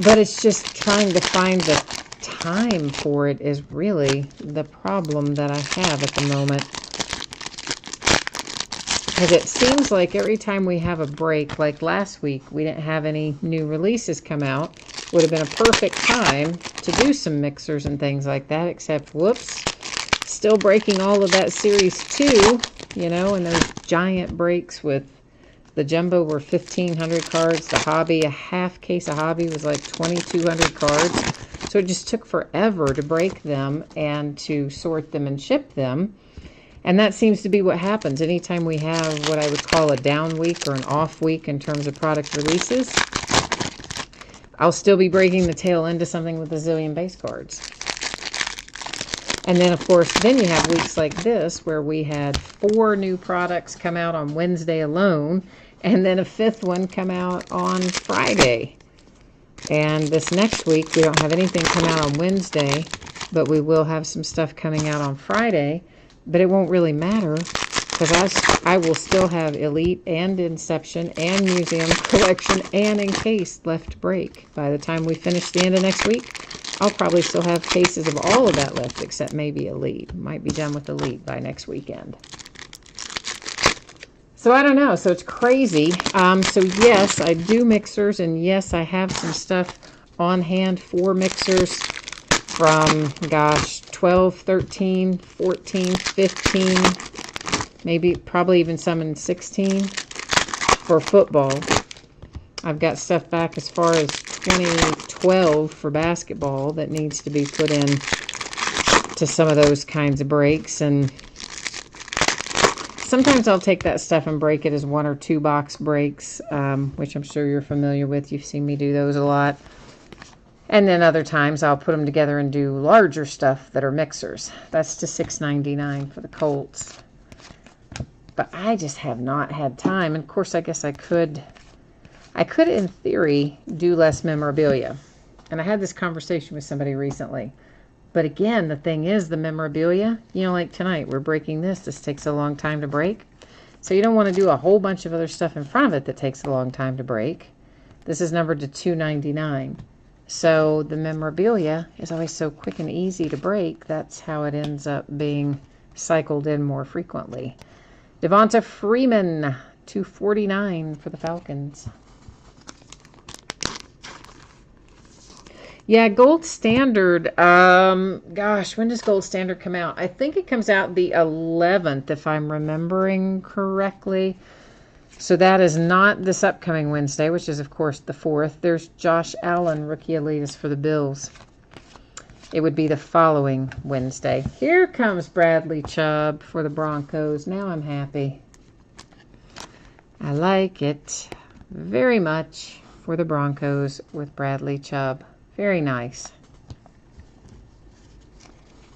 But it's just trying to find the time for it is really the problem that I have at the moment. Because it seems like every time we have a break, like last week, we didn't have any new releases come out. Would have been a perfect time to do some mixers and things like that, except, whoops, still breaking all of that Series 2, you know, and those giant breaks with the Jumbo were 1,500 cards. The Hobby, a half case of Hobby was like 2,200 cards. So it just took forever to break them and to sort them and ship them. And that seems to be what happens anytime we have what I would call a down week or an off week in terms of product releases. I'll still be breaking the tail into something with a zillion base cards. And then, of course, then you have weeks like this where we had 4 new products come out on Wednesday alone, and then a 5th one come out on Friday. And this next week, we don't have anything come out on Wednesday, but we will have some stuff coming out on Friday. But it won't really matter because I will still have Elite and Inception and Museum Collection and Encased left to break. By the time we finish the end of next week, I'll probably still have cases of all of that left except maybe Elite. Might be done with Elite by next weekend. So I don't know. So it's crazy. So yes, I do mixers, and yes, I have some stuff on hand for mixers from, gosh, 12, 13, 14, 15, maybe probably even some in 16 for football. I've got stuff back as far as 2012 for basketball that needs to be put in to some of those kinds of breaks. And sometimes I'll take that stuff and break it as 1 or 2 box breaks, which I'm sure you're familiar with. You've seen me do those a lot. And then other times I'll put them together and do larger stuff that are mixers. That's to $6.99 for the Colts. But I just have not had time. And of course, I guess I could in theory do less memorabilia. And I had this conversation with somebody recently. But again, the thing is the memorabilia, you know, like tonight we're breaking this. This takes a long time to break. So you don't want to do a whole bunch of other stuff in front of it that takes a long time to break. This is numbered to $2.99. So the memorabilia is always so quick and easy to break. That's how it ends up being cycled in more frequently. Devonta Freeman, $2.49 for the Falcons. Yeah, Gold Standard. Gosh, when does Gold Standard come out? I think it comes out the 11th, if I'm remembering correctly. So that is not this upcoming Wednesday, which is, of course, the 4th. There's Josh Allen, rookie elitist for the Bills. It would be the following Wednesday. Here comes Bradley Chubb for the Broncos. Now I'm happy. I like it very much for the Broncos with Bradley Chubb. Very nice.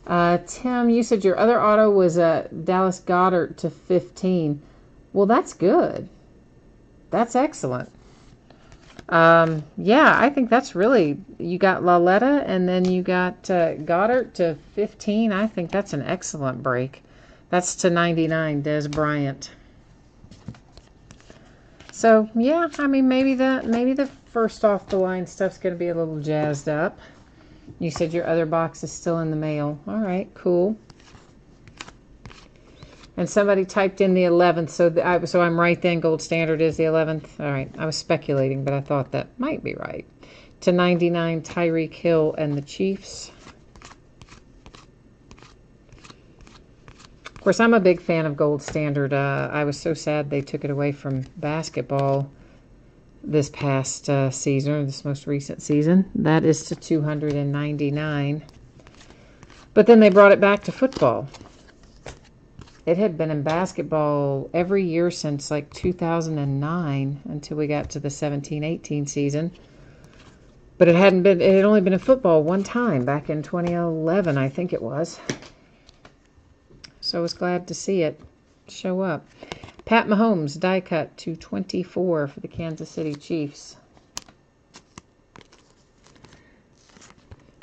Tim, you said your other auto was a Dallas Goedert to 15. Well, that's good. That's excellent. Yeah, I think that's really, you got Laletta and then you got Goddard to 15. I think that's an excellent break. That's to 99, Des Bryant. So yeah, I mean maybe the first off the line stuff's gonna be a little jazzed up. You said your other box is still in the mail. All right, cool. And somebody typed in the 11th, so I'm right then. Gold Standard is the 11th. All right, I was speculating, but I thought that might be right. To 99, Tyreek Hill and the Chiefs. Of course, I'm a big fan of Gold Standard. I was so sad they took it away from basketball this past season, this most recent season. That is to 299. But then they brought it back to football. It had been in basketball every year since like 2009 until we got to the 17-18 season. But it had only been in football one time back in 2011, I think it was. So I was glad to see it show up. Pat Mahomes, die cut to 24 for the Kansas City Chiefs.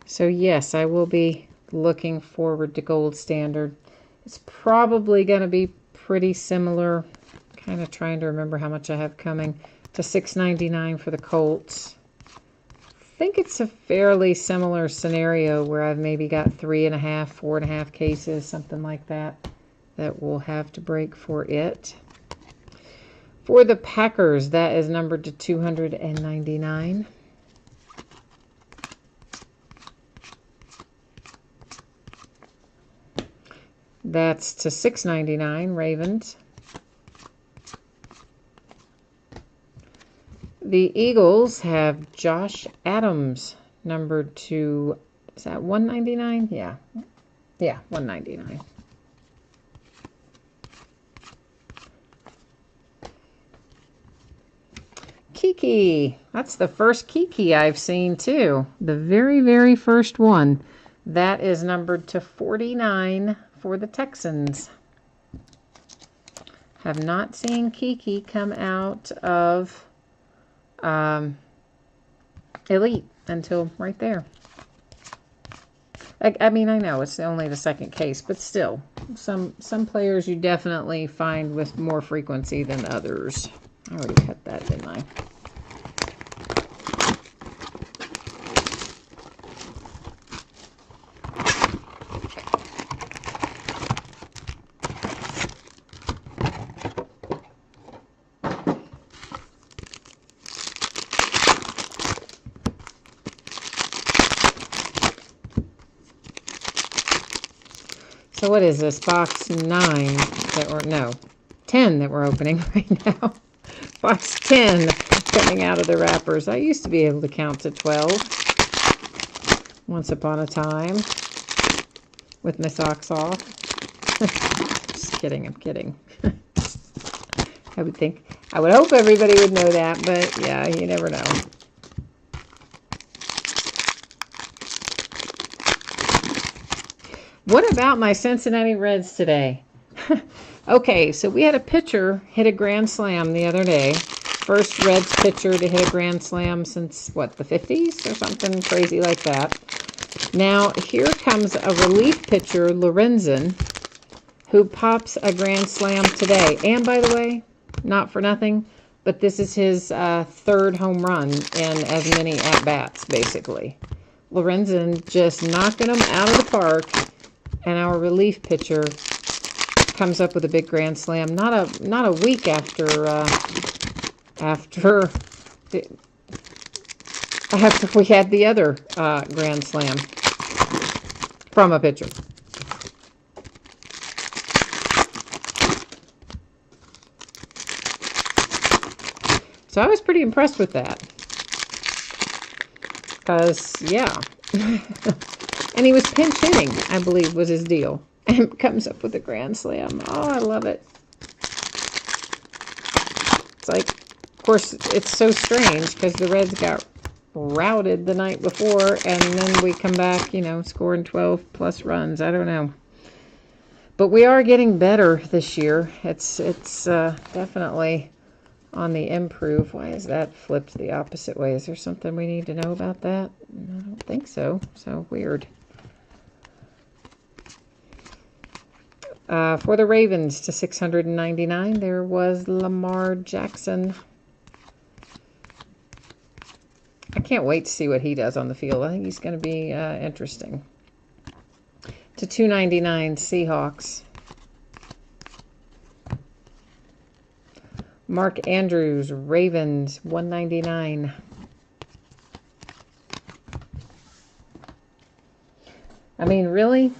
So yes, I will be looking forward to Gold Standard. It's probably going to be pretty similar. Kind of trying to remember how much I have coming. To $6.99 for the Colts. I think it's a fairly similar scenario where I've maybe got 3.5, 4.5 cases, something like that we'll have to break for it. For the Packers, that is numbered to 299. That's to $6.99, Ravens. The Eagles have Josh Adams, numbered to, is that $199? Yeah. Yeah, $199. Kiki. That's the first Kiki I've seen, too. The very, very first one. That is numbered to 49 for the Texans. Have not seen Kiki come out of Elite until right there. I mean, I know it's only the second case, but still, some players you definitely find with more frequency than others. I already cut that, didn't I? So what is this? Box 9 no, 10 that we're opening right now. Box 10 coming out of the wrappers. I used to be able to count to 12 once upon a time with my socks off. Just kidding, I'm kidding. I would hope everybody would know that, but yeah, you never know. What about my Cincinnati Reds today? Okay, so we had a pitcher hit a grand slam the other day. First Reds pitcher to hit a grand slam since, what, the 50s or something crazy like that. Now, here comes a relief pitcher, Lorenzen, who pops a grand slam today. And by the way, not for nothing, but this is his third home run in as many at-bats, basically. Lorenzen just knocking them out of the park. And our relief pitcher comes up with a big grand slam. Not a week after we had the other grand slam from a pitcher. So I was pretty impressed with that. Because, yeah. And he was pinch hitting, I believe, was his deal. And comes up with a grand slam. Oh, I love it. It's like, of course, it's so strange because the Reds got routed the night before, and then we come back, you know, scoring 12+ runs. I don't know. But we are getting better this year. It's definitely on the improve. Why is that flipped the opposite way? Is there something we need to know about that? I don't think so. So weird. For the Ravens to 699, there was Lamar Jackson. I can't wait to see what he does on the field. I think he's going to be interesting. To 299, Seahawks. Mark Andrews, Ravens, 199. I mean, really?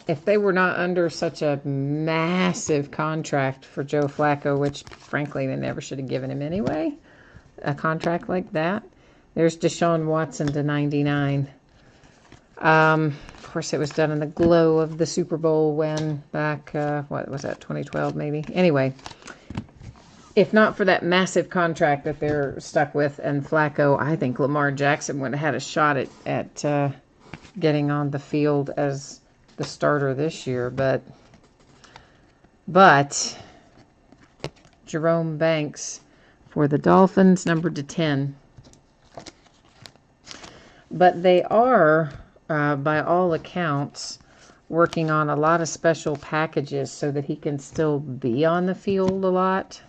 If they were not under such a massive contract for Joe Flacco, which frankly they never should have given him anyway, a contract like that. There's Deshaun Watson to 99. Of course, it was done in the glow of the Super Bowl win back, what was that, 2012 maybe? Anyway, if not for that massive contract that they're stuck with and Flacco, I think Lamar Jackson would have had a shot at getting on the field as the starter this year, but Jerome Banks for the Dolphins, numbered to 10. But they are, by all accounts, working on a lot of special packages so that he can still be on the field a lot.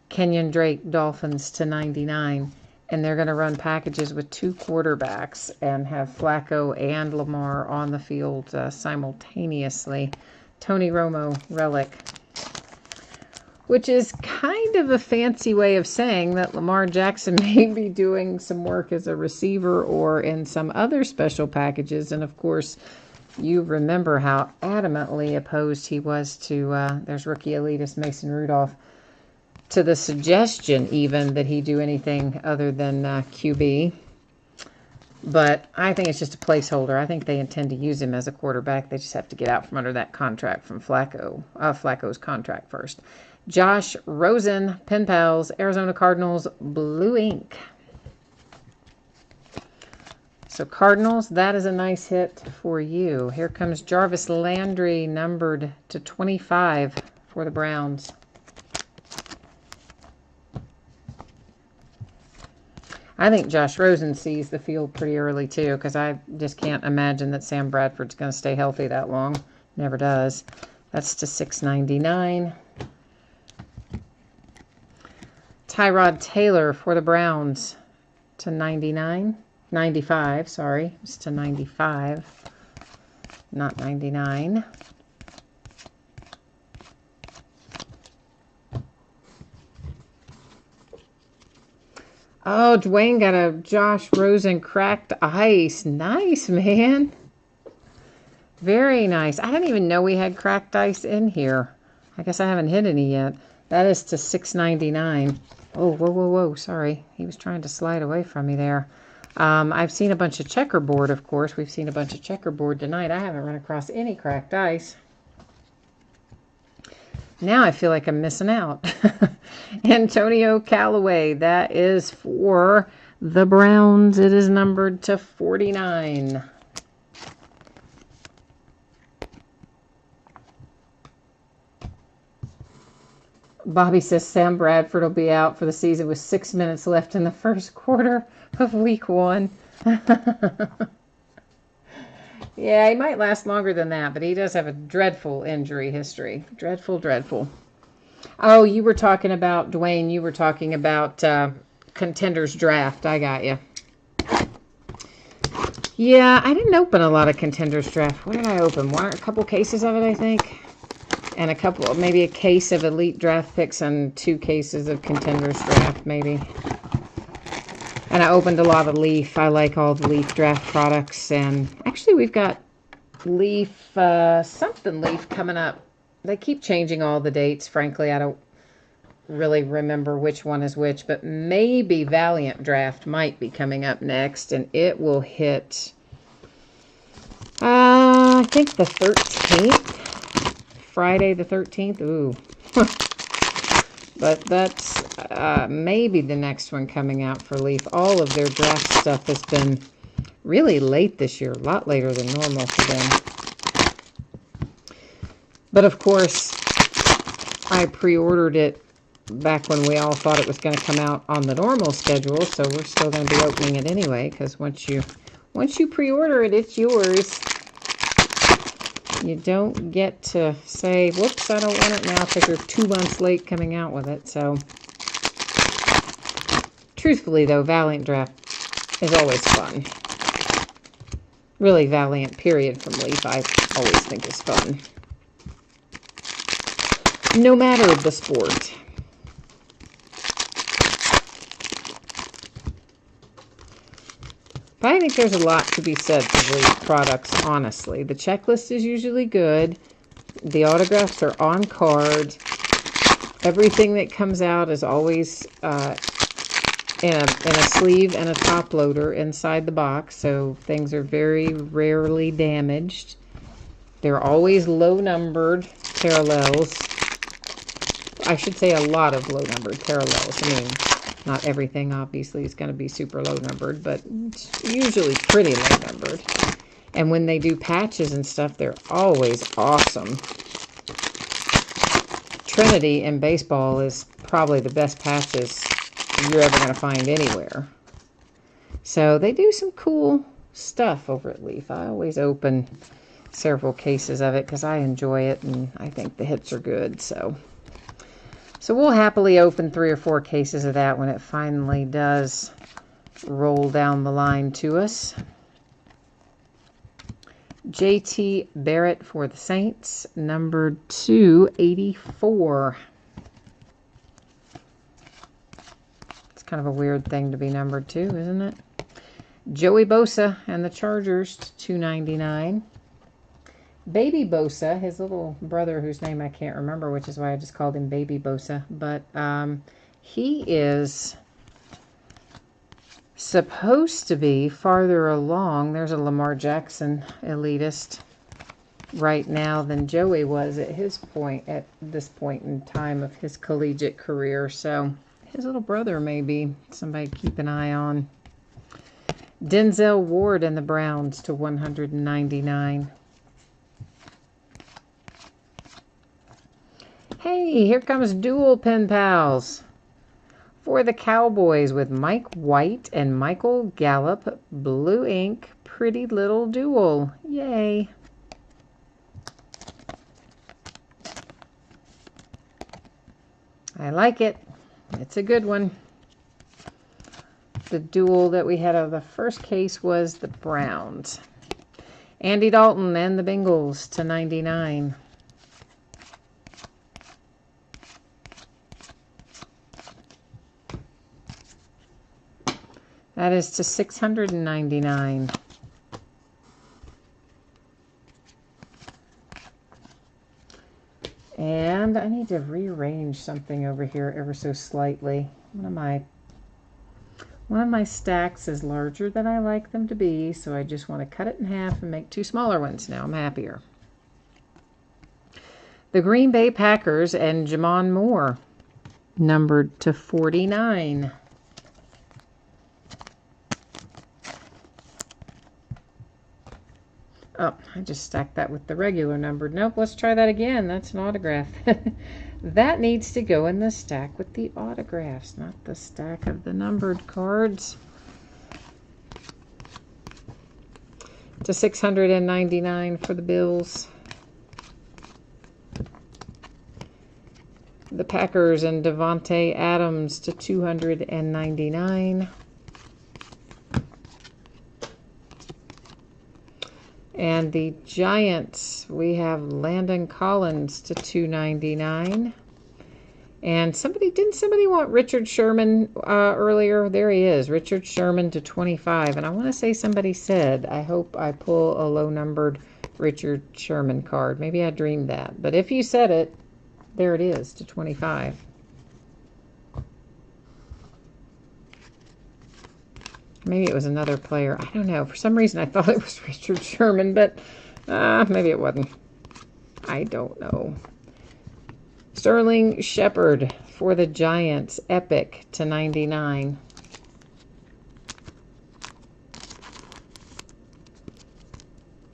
Kenyon Drake, Dolphins to 99. And they're going to run packages with 2 quarterbacks and have Flacco and Lamar on the field simultaneously. Tony Romo, relic. Which is kind of a fancy way of saying that Lamar Jackson may be doing some work as a receiver or in some other special packages. And of course, you remember how adamantly opposed he was to, there's rookie elitist Mason Rudolph, to the suggestion even that he do anything other than QB. But I think it's just a placeholder. I think they intend to use him as a quarterback. They just have to get out from under that contract from Flacco's contract first. Josh Rosen, Pen Pals, Arizona Cardinals, blue ink. So Cardinals, that is a nice hit for you. Here comes Jarvis Landry, numbered to 25 for the Browns. I think Josh Rosen sees the field pretty early, too, because I just can't imagine that Sam Bradford's going to stay healthy that long. Never does. That's to 699. Tyrod Taylor for the Browns to 95, sorry. It's to 95, not 99. Oh, Dwayne got a Josh Rosen cracked ice. Nice, man. Very nice. I didn't even know we had cracked ice in here. I guess I haven't hit any yet. That is to $6.99. Oh, whoa, whoa, whoa. Sorry. He was trying to slide away from me there. I've seen a bunch of checkerboard, of course. We've seen a bunch of checkerboard tonight. I haven't run across any cracked ice. Now I feel like I'm missing out. Antonio Callaway, that is for the Browns. It is numbered to 49. Bobby says Sam Bradford will be out for the season with 6 minutes left in the first quarter of week 1. Yeah, he might last longer than that, but he does have a dreadful injury history. Dreadful, dreadful. Oh, you were talking about, Dwayne, you were talking about Contenders Draft. I got you. Yeah, I didn't open a lot of Contenders Draft. What did I open? A couple cases of it, I think. And a couple, maybe a case of Elite Draft picks and 2 cases of Contenders Draft, maybe. And I opened a lot of Leaf. I like all the Leaf Draft products. And actually, we've got Leaf, something Leaf coming up. They keep changing all the dates. Frankly, I don't really remember which one is which. But maybe Valiant Draft might be coming up next. And it will hit, I think the 13th. Friday the 13th. Ooh. But that's maybe the next one coming out for Leaf. All of their draft stuff has been really late this year. A lot later than normal for them. But of course, I pre-ordered it back when we all thought it was going to come out on the normal schedule, so we're still going to be opening it anyway, because once you pre-order it, it's yours. You don't get to say, whoops, I don't want it now, because you're 2 months late coming out with it. So, truthfully, though, Valiant Draft is always fun. Really, Valiant, period, from Leaf, I always think is fun. No matter the sport. But I think there's a lot to be said for Leaf products, honestly. The checklist is usually good. The autographs are on card. Everything that comes out is always in a sleeve and a top loader inside the box, so things are very rarely damaged. They're always low-numbered parallels. I should say a lot of low-numbered parallels. I mean, not everything, obviously, is going to be super low-numbered, but it's usually pretty low-numbered. And when they do patches and stuff, they're always awesome. Trinity in baseball is probably the best patches you're ever going to find anywhere. So they do some cool stuff over at Leaf. I always open several cases of it because I enjoy it and I think the hits are good. So we'll happily open 3 or 4 cases of that when it finally does roll down the line to us. JT Barrett for the Saints, numbered 284. It's kind of a weird thing to be numbered 2, isn't it? Joey Bosa and the Chargers, 299. Baby Bosa, his little brother whose name I can't remember, which is why I just called him Baby Bosa. But he is supposed to be farther along. There's a Lamar Jackson elitist right now than Joey was at this point in time of his collegiate career. So his little brother may be somebody to keep an eye on. Denzel Ward and the Browns to 199. Hey, here comes Dual Pen Pals for the Cowboys with Mike White and Michael Gallup, blue ink, pretty little dual. Yay. I like it. It's a good one. The dual that we had of the first case was the Browns. Andy Dalton and the Bengals to 99. That is to 699. And I need to rearrange something over here ever so slightly. One of my stacks is larger than I like them to be, so I just want to cut it in half and make 2 smaller ones. Now I'm happier. The Green Bay Packers and Jamon Moore, numbered to 49. Oh, I just stacked that with the regular numbered. Nope, let's try that again. That's an autograph. That needs to go in the stack with the autographs, not the stack of the numbered cards. To 699 for the Bills. The Packers and Devontae Adams to 299. And the Giants, we have Landon Collins to 299. And didn't somebody want Richard Sherman earlier? There he is, Richard Sherman to 25. And I want to say somebody said, I hope I pull a low-numbered Richard Sherman card. Maybe I dreamed that. But if you said it, there it is, to 25. Maybe it was another player. I don't know. For some reason, I thought it was Richard Sherman, but maybe it wasn't. I don't know. Sterling Shepard for the Giants. Epic to 99.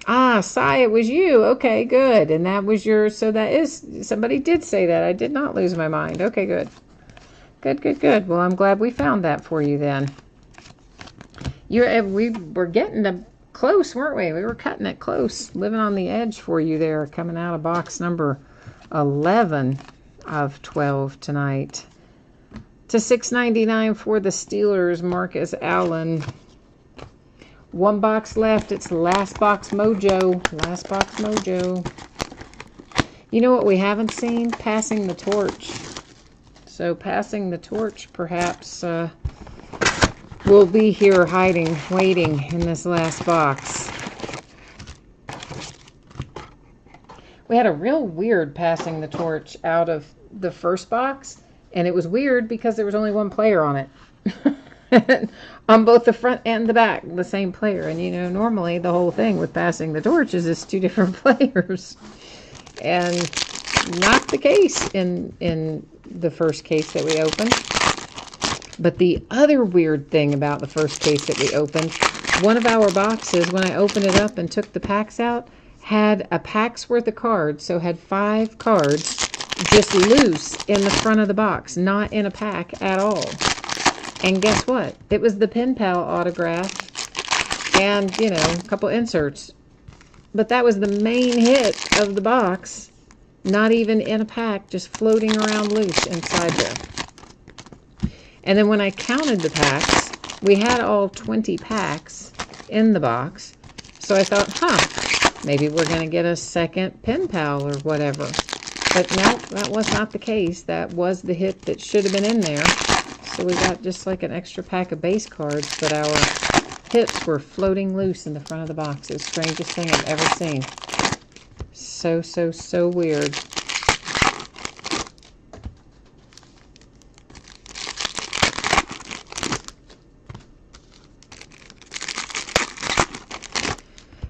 Ah, Sai, it was you. Okay, good. And that was your... So that is... Somebody did say that. I did not lose my mind. Okay, good. Good, good, good. Well, I'm glad we found that for you then. We were getting close, weren't we? We were cutting it close. Living on the edge for you there. Coming out of box number 11 of 12 tonight. To $6.99 for the Steelers, Marcus Allen. One box left. It's last box mojo. Last box mojo. You know what we haven't seen? Passing the torch. So passing the torch perhaps will be here hiding, waiting in this last box. We had a real weird passing the torch out of the first box. And it was weird because there was only one player on it. On both the front and the back, the same player. And, you know, normally the whole thing with passing the torch is it's two different players. And not the case in the first case that we opened. But the other weird thing about the first case that we opened, one of our boxes, when I opened it up and took the packs out, had a pack's worth of cards. So had 5 cards just loose in the front of the box, not in a pack at all. And guess what? It was the Pen Pal autograph and, you know, a couple inserts. But that was the main hit of the box, not even in a pack, just floating around loose inside there. And then when I counted the packs, we had all 20 packs in the box. So I thought, maybe we're going to get a second Pen Pal or whatever. But no, that was not the case. That was the hit that should have been in there. So we got just like an extra pack of base cards, but our hits were floating loose in the front of the box. It was the strangest thing I've ever seen. So, so, so weird.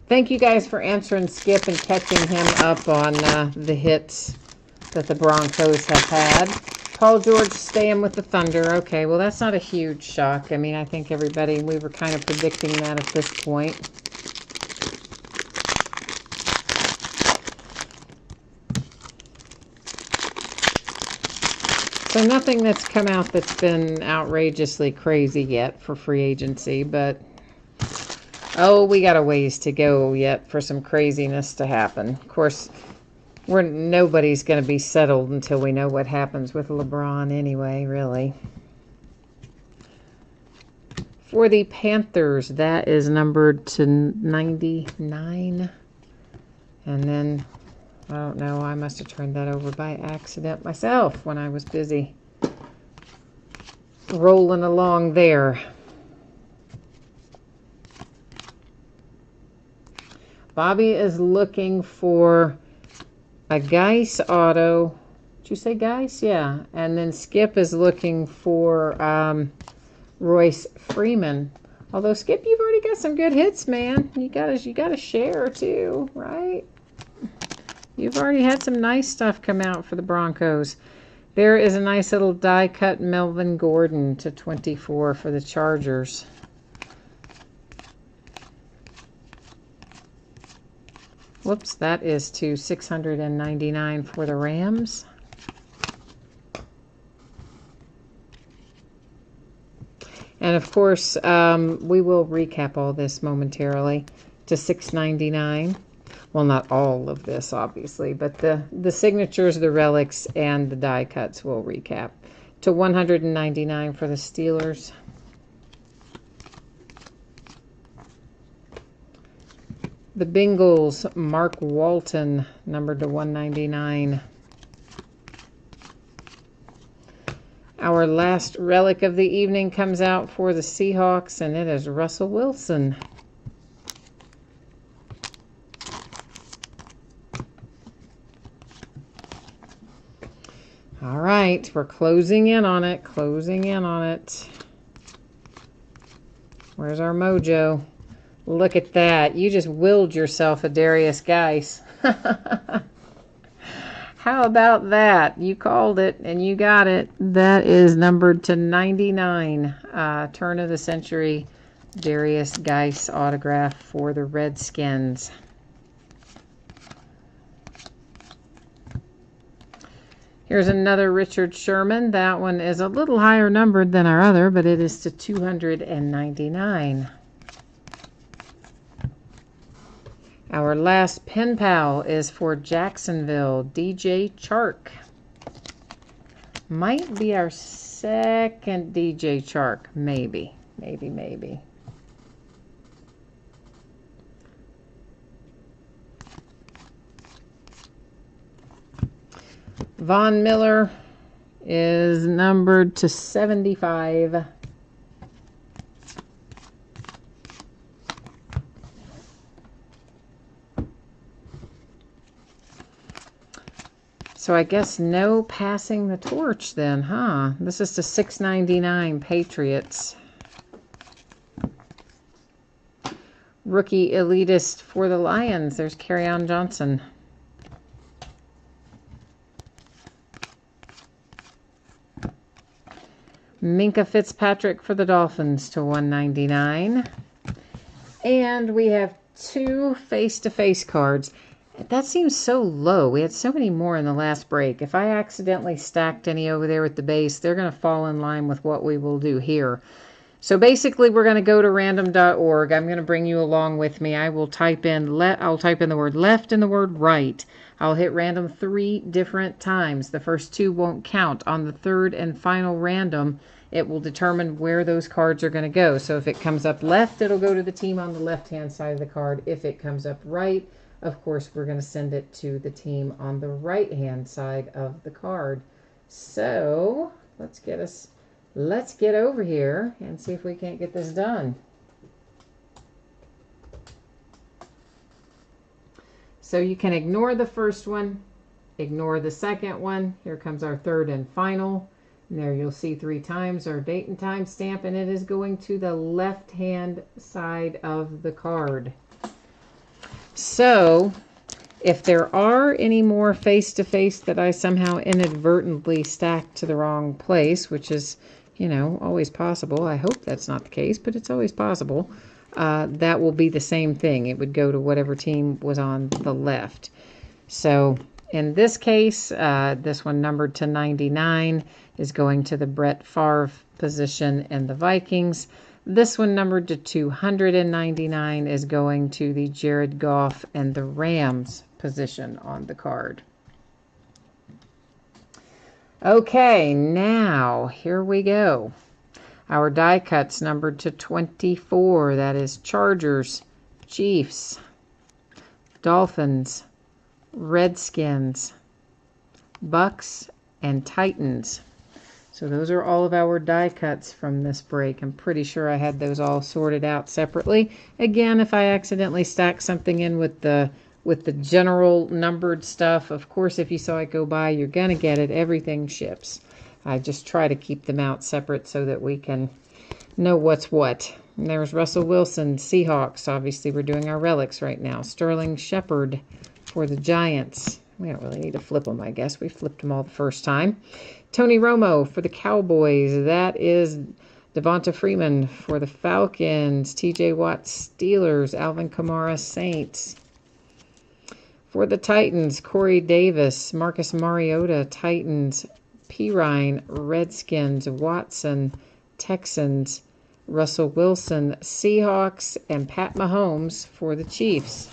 Thank you guys for answering Skip and catching him up on the hits that the Broncos have had. Paul George staying with the Thunder. Okay, well, that's not a huge shock. I mean, I think everybody, we were kind of predicting that at this point. So nothing that's come out that's been outrageously crazy yet for free agency, but oh, we got a ways to go yet for some craziness to happen. Of course, nobody's going to be settled until we know what happens with LeBron anyway, really. For the Panthers, that is numbered to 99. And then, I don't know, I must have turned that over by accident myself when I was busy rolling along there. Bobby is looking for a Geis auto. Did you say Geis? Yeah. And then Skip is looking for Royce Freeman. Although, Skip, you've already got some good hits, man. You gotta share too, right? You've already had some nice stuff come out for the Broncos. There is a nice little die-cut Melvin Gordon to 24 for the Chargers. Whoops, that is to 699 for the Rams. And of course, we will recap all this momentarily to $6.99. Well, not all of this, obviously, but the signatures, the relics, and the die cuts will recap to $199 for the Steelers. The Bengals, Mark Walton, numbered to $199. Our last relic of the evening comes out for the Seahawks, and it is Russell Wilson. All right, we're closing in on it, closing in on it. Where's our mojo? Look at that. You just willed yourself a Darius Geis. How about that? You called it and you got it. That is numbered to 99. Turn of the century Darius Geis autograph for the Redskins. Here's another Richard Sherman. That one is a little higher numbered than our other, but it is to 299. Our last pen pal is for Jacksonville, DJ Chark. Might be our second DJ Chark, maybe. Von Miller is numbered to 75. So I guess no passing the torch then, huh? This is to 699 Patriots. Rookie elitist for the Lions. There's Kerryon Johnson. Minka Fitzpatrick for the Dolphins to 199. And we have two face-to-face cards. That seems so low. We had so many more in the last break. If I accidentally stacked any over there with the base, they're going to fall in line with what we will do here. So basically, we're going to go to random.org. I'm going to bring you along with me. I will type in the word left and the word right. I'll hit random 3 different times. The first 2 won't count. On the third and final random, it will determine where those cards are going to go. So if it comes up left, it'll go to the team on the left-hand side of the card. If it comes up right, of course, we're going to send it to the team on the right-hand side of the card. So let's get over here and see if we can't get this done. So you can ignore the first one, ignore the second one. Here comes our third and final. And there you'll see 3 times our date and time stamp, and it is going to the left-hand side of the card. So if there are any more face-to-face that I somehow inadvertently stacked to the wrong place, which is, you know, always possible. I hope that's not the case, but it's always possible. That will be the same thing. It would go to whatever team was on the left. So in this case, this one numbered to 99 is going to the Brett Favre position and the Vikings. This one numbered to 299 is going to the Jared Goff and the Rams position on the card. Okay, now here we go. Our die cuts numbered to 24. That is Chargers, Chiefs, Dolphins, Redskins, Bucks, and Titans. So those are all of our die cuts from this break. I'm pretty sure I had those all sorted out separately. Again, if I accidentally stack something in with the general numbered stuff, of course, if you saw it go by, you're going to get it. Everything ships. I just try to keep them out separate so that we can know what's what. And there's Russell Wilson, Seahawks. Obviously, we're doing our relics right now. Sterling Shepard for the Giants. We don't really need to flip them, I guess. We flipped them all the first time. Tony Romo for the Cowboys. That is Devonta Freeman for the Falcons. TJ Watt Steelers. Alvin Kamara Saints. For the Titans, Corey Davis, Marcus Mariota Titans. Pirine Redskins. Watson Texans. Russell Wilson Seahawks. And Pat Mahomes for the Chiefs.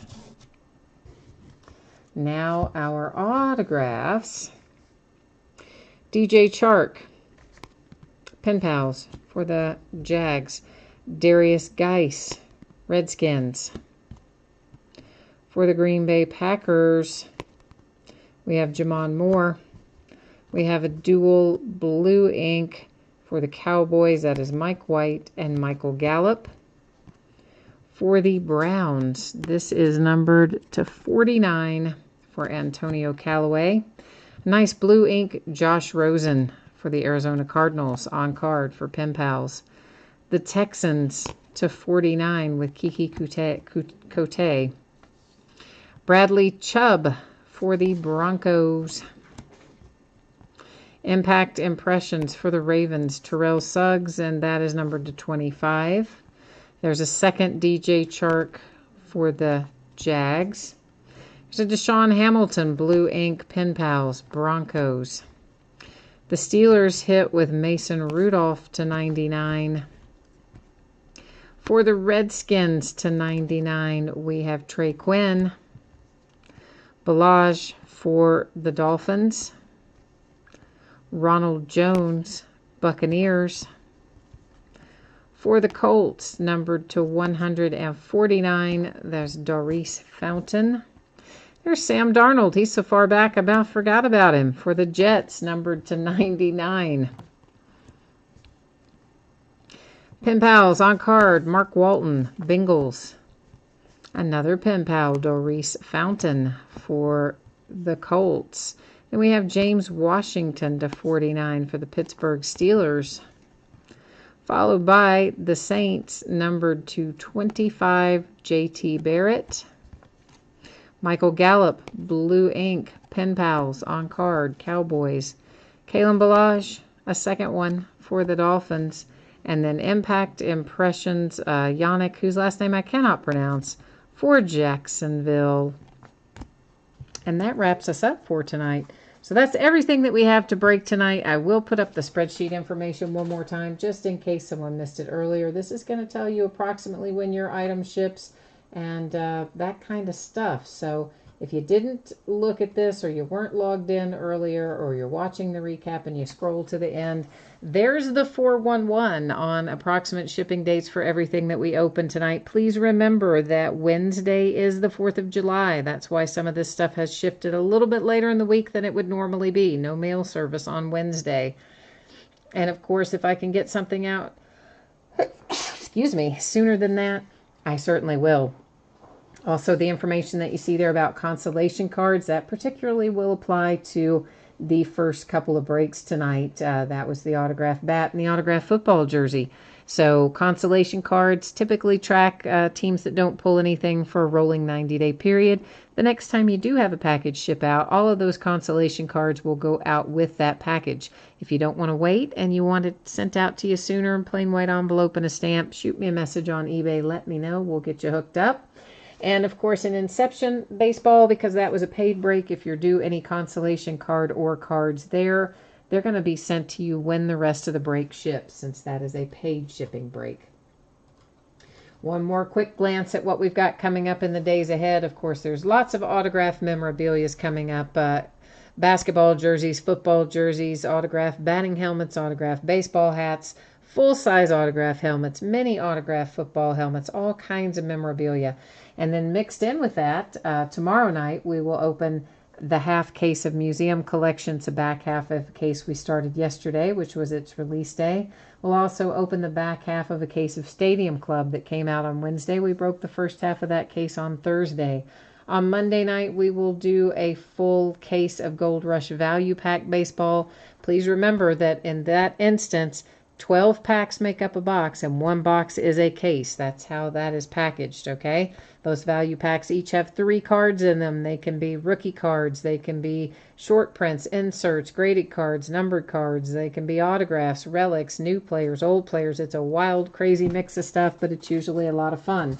Now our autographs. DJ Chark, Pen Pals for the Jags. Darius Geis, Redskins. For the Green Bay Packers, we have Jamon Moore. We have a dual blue ink for the Cowboys. That is Mike White and Michael Gallup. For the Browns, this is numbered to 49 for Antonio Callaway. Nice blue ink Josh Rosen for the Arizona Cardinals on card for Pen Pals. The Texans to 49 with Kiki Cote. Bradley Chubb for the Broncos. Impact Impressions for the Ravens, Terrell Suggs, and that is numbered to 25. There's a second DJ Chark for the Jags. There's a Deshaun Hamilton, blue ink Pen Pals, Broncos. The Steelers hit with Mason Rudolph to 99. For the Redskins to 99, we have Trey Quinn. Balaj for the Dolphins. Ronald Jones, Buccaneers. For the Colts, numbered to 149, there's Doris Fountain. There's Sam Darnold. He's so far back, I about forgot about him. For the Jets, numbered to 99. Pen Pals on card, Mark Walton, Bengals. Another Pen Pal, Doris Fountain for the Colts. Then we have James Washington to 49 for the Pittsburgh Steelers. Followed by the Saints, numbered to 25, J.T. Barrett. Michael Gallup, Blue Ink, Pen Pals on card, Cowboys. Kalen Balaj, a second one for the Dolphins. And then Impact Impressions, Yannick, whose last name I cannot pronounce, for Jacksonville. And that wraps us up for tonight. So that's everything that we have to break tonight. I will put up the spreadsheet information one more time, just in case someone missed it earlier. This is going to tell you approximately when your item ships and that kind of stuff. So if you didn't look at this, or you weren't logged in earlier, or you're watching the recap and you scroll to the end, there's the 411 on approximate shipping dates for everything that we open tonight. Please remember that Wednesday is the 4th of July. That's why some of this stuff has shifted a little bit later in the week than it would normally be. No mail service on Wednesday. And of course, if I can get something out, excuse me, sooner than that, I certainly will. Also, the information that you see there about consolation cards, that particularly will apply to the first couple of breaks tonight. That was the autographed bat and the autographed football jersey. So consolation cards typically track teams that don't pull anything for a rolling 90-day period. The next time you do have a package ship out, all of those consolation cards will go out with that package. If you don't want to wait and you want it sent out to you sooner in plain white envelope and a stamp, shoot me a message on eBay. Let me know. We'll get you hooked up. And, of course, in Inception Baseball, because that was a paid break, if you're due any consolation card or cards there, they're going to be sent to you when the rest of the break ships, since that is a paid shipping break. One more quick glance at what we've got coming up in the days ahead. Of course, there's lots of autographed memorabilia coming up. Basketball jerseys, football jerseys, autographed batting helmets, autographed baseball hats, full-size autograph helmets, mini autographed football helmets, all kinds of memorabilia. And then mixed in with that, tomorrow night we will open the half case of museum collections, the back half of a case we started yesterday, which was its release day. We'll also open the back half of a case of Stadium Club that came out on Wednesday. We broke the first half of that case on Thursday. On Monday night, we will do a full case of Gold Rush Value Pack Baseball. Please remember that in that instance, 12 packs make up a box, and one box is a case. That's how that is packaged, okay? Those value packs each have 3 cards in them. They can be rookie cards. They can be short prints, inserts, graded cards, numbered cards. They can be autographs, relics, new players, old players. It's a wild, crazy mix of stuff, but it's usually a lot of fun.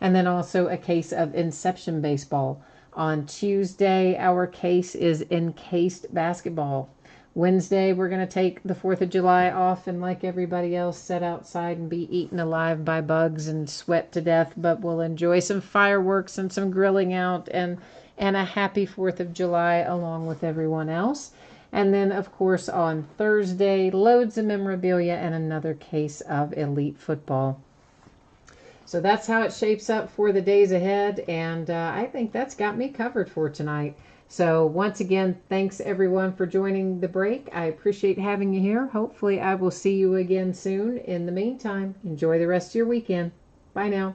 And then also a case of Inception Baseball. On Tuesday, our case is Encased Basketball. Wednesday, we're going to take the 4th of July off and, like everybody else, sit outside and be eaten alive by bugs and sweat to death, but we'll enjoy some fireworks and some grilling out and a happy 4th of July along with everyone else. And then, of course, on Thursday, loads of memorabilia and another case of Elite Football. So that's how it shapes up for the days ahead, and I think that's got me covered for tonight. So once again, thanks everyone for joining the break. I appreciate having you here. Hopefully I will see you again soon. In the meantime, enjoy the rest of your weekend. Bye now.